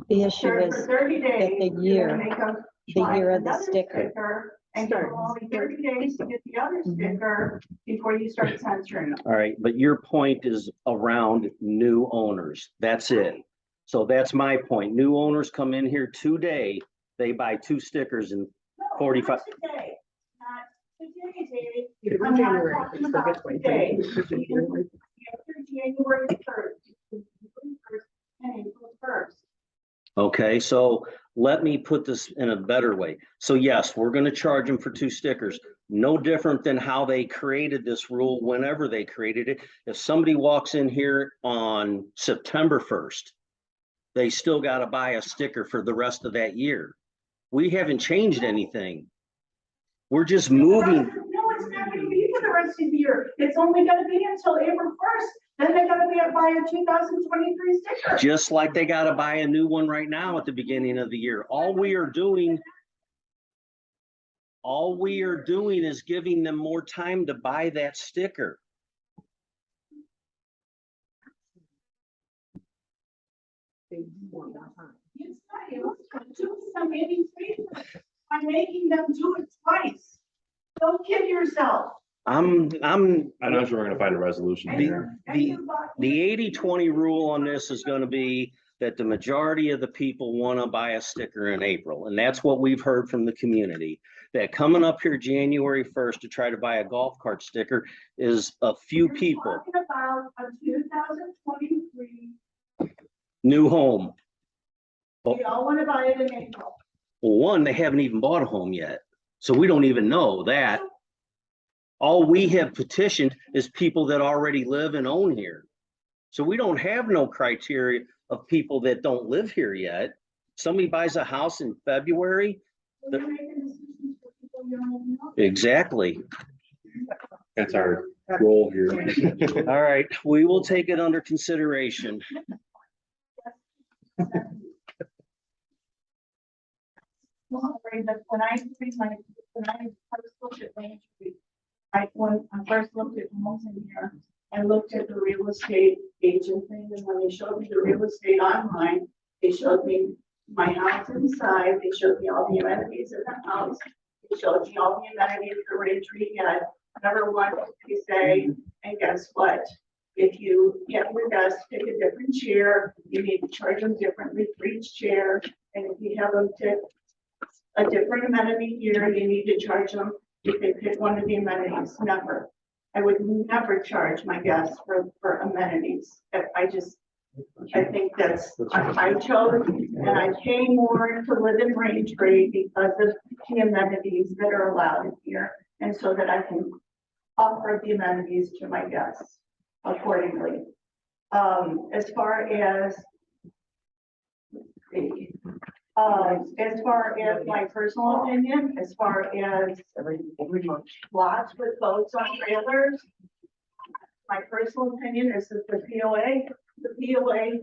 The issue for is 30 days. the you're year- gonna make them the try year of the another sticker. And give them only 30 days to get the other sticker before you start censoring them. All right, but your point is around new owners. That's it. So that's my point. New owners come in here today, they buy 2 stickers and No, 45 not today, not today, Dave. Either I'm not January, talking it's about like it's today. January. After January 1st. And April 1st. Okay, so let me put this in a better way. So yes, we're gonna charge them for 2 stickers. No different than how they created this rule whenever they created it. If somebody walks in here on September 1st, they still gotta buy a sticker for the rest of that year. We haven't changed anything. We're just moving. No, it's not gonna be for the rest of the year. It's only gonna be until April 1st. Then they're gonna be buy a 2023 sticker. Just like they gotta buy a new one right now at the beginning of the year. All we are doing is giving them more time to buy that sticker. they want more time. It's not, you have to do some meetings by making them do it twice. Don't kid yourself. I'm I'm not sure we're gonna find a resolution And The- here. the 80-20 rule on this is gonna be that the majority of the people wanna buy a sticker in April, and that's what we've heard from the community. That coming up here January 1st to try to buy a golf cart sticker is a few people, Talking about a 2023, new home. we all want to buy it in April. Well, one, they haven't even bought a home yet, so we don't even know that. All we have petitioned is people that already live and own here. So we don't have no criteria of people that don't live here yet. Somebody buys a house in February, So you're making decisions for people you don't even know. exactly. That's our goal here. All right, we will take it under consideration. Well, but when I first looked at Main Street, when I first looked at homes in here, I looked at the real estate agent thing, and when they showed me the real estate online, they showed me my house inside, they showed me all the amenities in the house, they showed me all the amenities the Retreat had, number one, they say, and guess what? If you get your guests pick a different chair, you need to charge them differently for each chair, and if you have them pick a different amenity here, you need to charge them if they pick one of the amenities. Never. I would never charge my guests for amenities. I think I chose, and I pay more to live in Braintree because of the amenities that are allowed here, and so that I can offer the amenities to my guests accordingly. As far as my personal opinion, as far as lots with boats on trailers, my personal opinion is that the POA,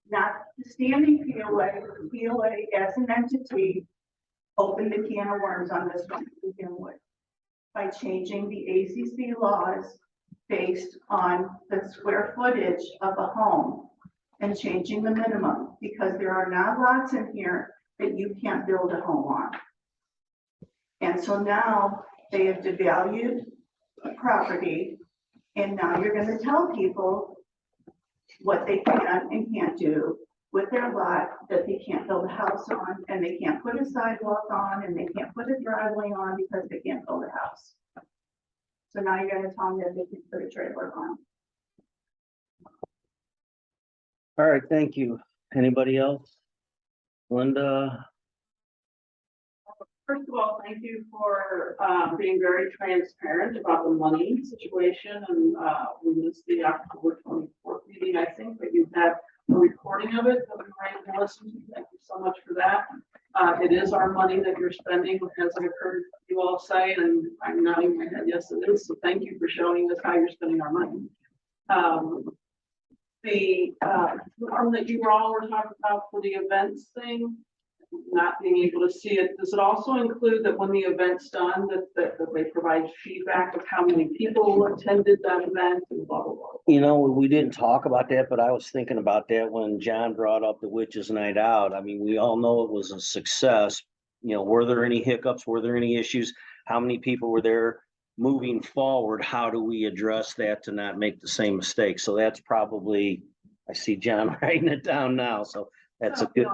not the standing POA, but the POA as an entity, opened the can of worms on this one to begin with by changing the ACC laws based on the square footage of a home and changing the minimum, because there are now lots in here that you can't build a home on. And so now they have devalued the property, and now you're gonna tell people what they can and can't do with their lot, that they can't build a house on, and they can't put a sidewalk on, and they can't put a driveway on because they can't build a house. So now you're gonna tell them that they can put a trailer on. All right, thank you. Anybody else? Linda? First of all, thank you for being very transparent about the money situation, and we missed the October 24th meeting, I think, but you had a recording of it that we were able to listen to. Thank you so much for that. It is our money that you're spending, as I've heard you all say, and I'm nodding my head, yes, it is. So thank you for showing us how you're spending our money. The form that you all were talking about for the events thing, not being able to see it, does it also include that when the event's done, that they provide feedback of how many people attended that event and blah, blah, blah? You know, we didn't talk about that, but I was thinking about that when John brought up the Witches Night Out. I mean, we all know it was a success. You know, were there any hiccups? Were there any issues? How many people were there? Moving forward, how do we address that to not make the same mistake? So that's probably, I see John writing it down now, so that's a good.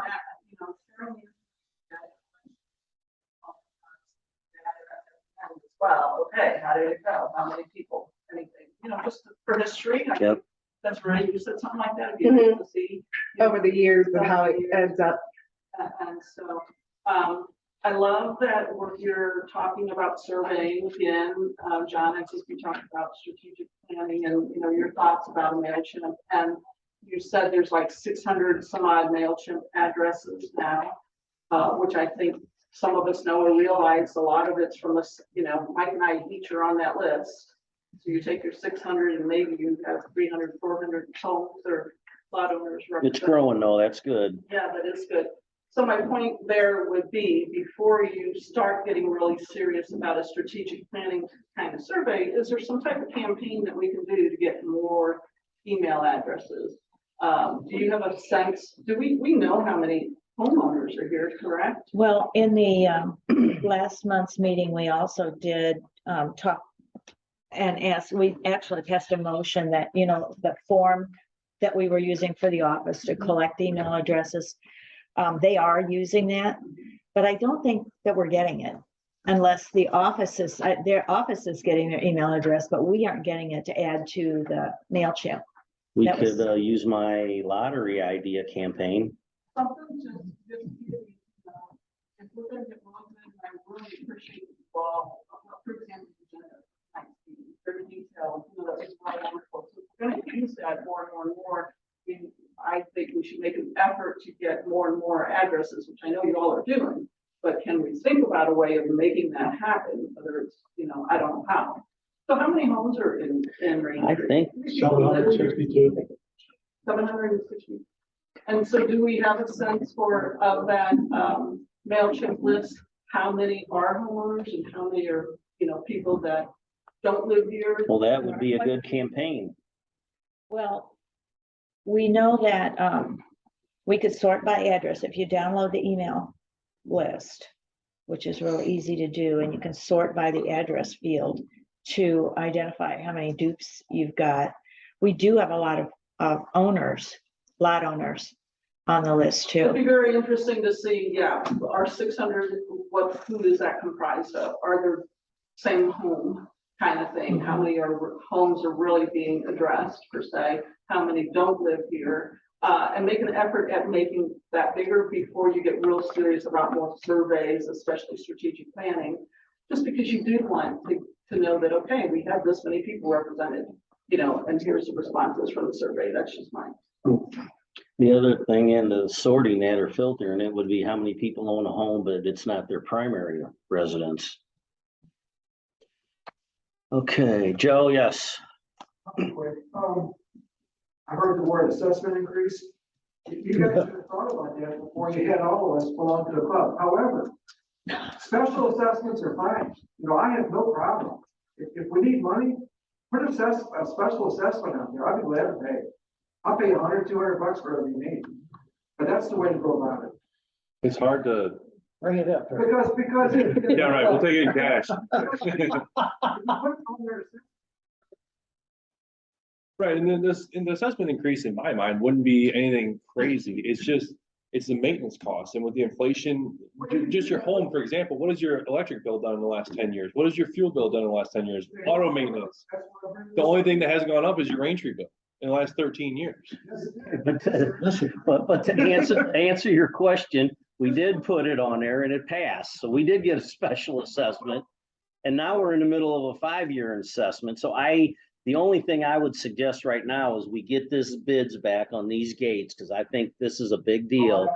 Well, okay, how did it go? How many people? Anything, just for history. I think that's right. You said something like that. It'd be nice to see Over the years and how it ends up. And so, I love that you're talking about surveying again. John, as we talked about strategic planning and, your thoughts about a MailChimp. And you said there's like 600 some odd MailChimp addresses now, which I think some of us know or realize a lot of it's from this, Mike and I each are on that list. So you take your 600 and maybe you have 300, 400 homes or lot owners. It's growing though, that's good. Yeah, that is good. So my point there would be, before you start getting really serious about a strategic planning kind of survey, is there some type of campaign that we can do to get more email addresses? Do you have a sense, we know how many homeowners are here, correct? Well, in the last month's meeting, we also did talk and ask, we actually passed a motion that, you know, the form that we were using for the office to collect email addresses, they are using that, but I don't think that we're getting it unless the offices, their office is getting their email address, but we aren't getting it to add to the MailChimp. We That was- could use my lottery idea campaign. Something just, if we're gonna get wrong, then I really appreciate the ball, for example, very detailed, you know, that was really wonderful. So if we're gonna use that more and more and more, I think we should make an effort to get more and more addresses, which I know you all are doing. But can we think about a way of making that happen, whether it's, you know, I don't know how. So how many homes are in Rain I Tree? think 762. 760. And so do we have a sense for, of that, MailChimp list, how many are homeowners and how many are, you know, people that don't live here? well, that would be a good campaign. Well, we know that we could sort by address. If you download the email list, which is really easy to do, and you can sort by the address field to identify how many dupes you've got. We do have a lot of owners, lot owners on the list It'd too. be very interesting to see, yeah, our 600, who is that comprised of? Are there same home kind of thing? How many homes are really being addressed per se? How many don't live here? And make an effort at making that bigger before you get real serious about more surveys, especially strategic planning. Just because you do want to know that, okay, we have this many people represented, you know, and here's the responses from the survey. That's just mine. The other thing in the sorting that or filtering it would be how many people own a home, but it's not their primary residence. Okay, Joe, yes. I heard the word assessment increase. You guys should have thought about that before you had all of us belong to the club. However, special assessments are fine. You know, I have no problem. If we need money, put a special assessment out there. I'd be glad to pay. I'll pay $100, $200 for whatever you need. But that's the way to go about it. It's hard to, Bring it up. Because. yeah, right, we'll take it in cash. Right, and then the assessment increase in my mind wouldn't be anything crazy. It's just, it's the maintenance cost. And with the inflation, just your home, for example, what has your electric bill done in the last 10 years? What has your fuel bill done in the last 10 years? Auto maintenance. The only thing that hasn't gone up is your Rain Tree bill in the last 13 years. But to answer your question, we did put it on there and it passed. So we did get a special assessment. And now we're in the middle of a 5-year assessment. So the only thing I would suggest right now is we get this bids back on these gates, because I think this is a big deal.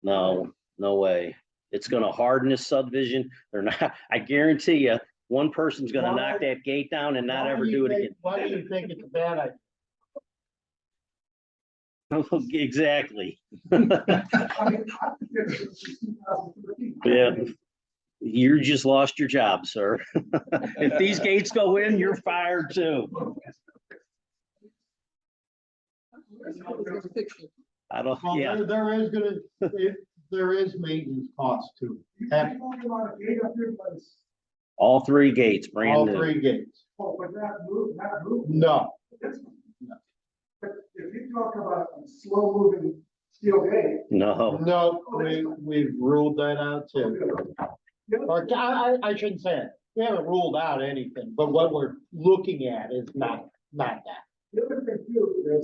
No way. It's gonna harden this subdivision. They're not, I guarantee you, one person's gonna knock that gate down and not ever do it again. Why do you think it's a bad idea? Exactly. Yeah. You just lost your job, sir. If these gates go in, you're fired too. I don't, Well, yeah, there is maintenance cost too. all 3 gates, All brand new. 3 gates. Oh, but not move. No, But if you talk about a slow moving steel gate. No, no, we've ruled that out too. Or I shouldn't say it. We haven't ruled out anything, but what we're looking at is not that. The other thing too is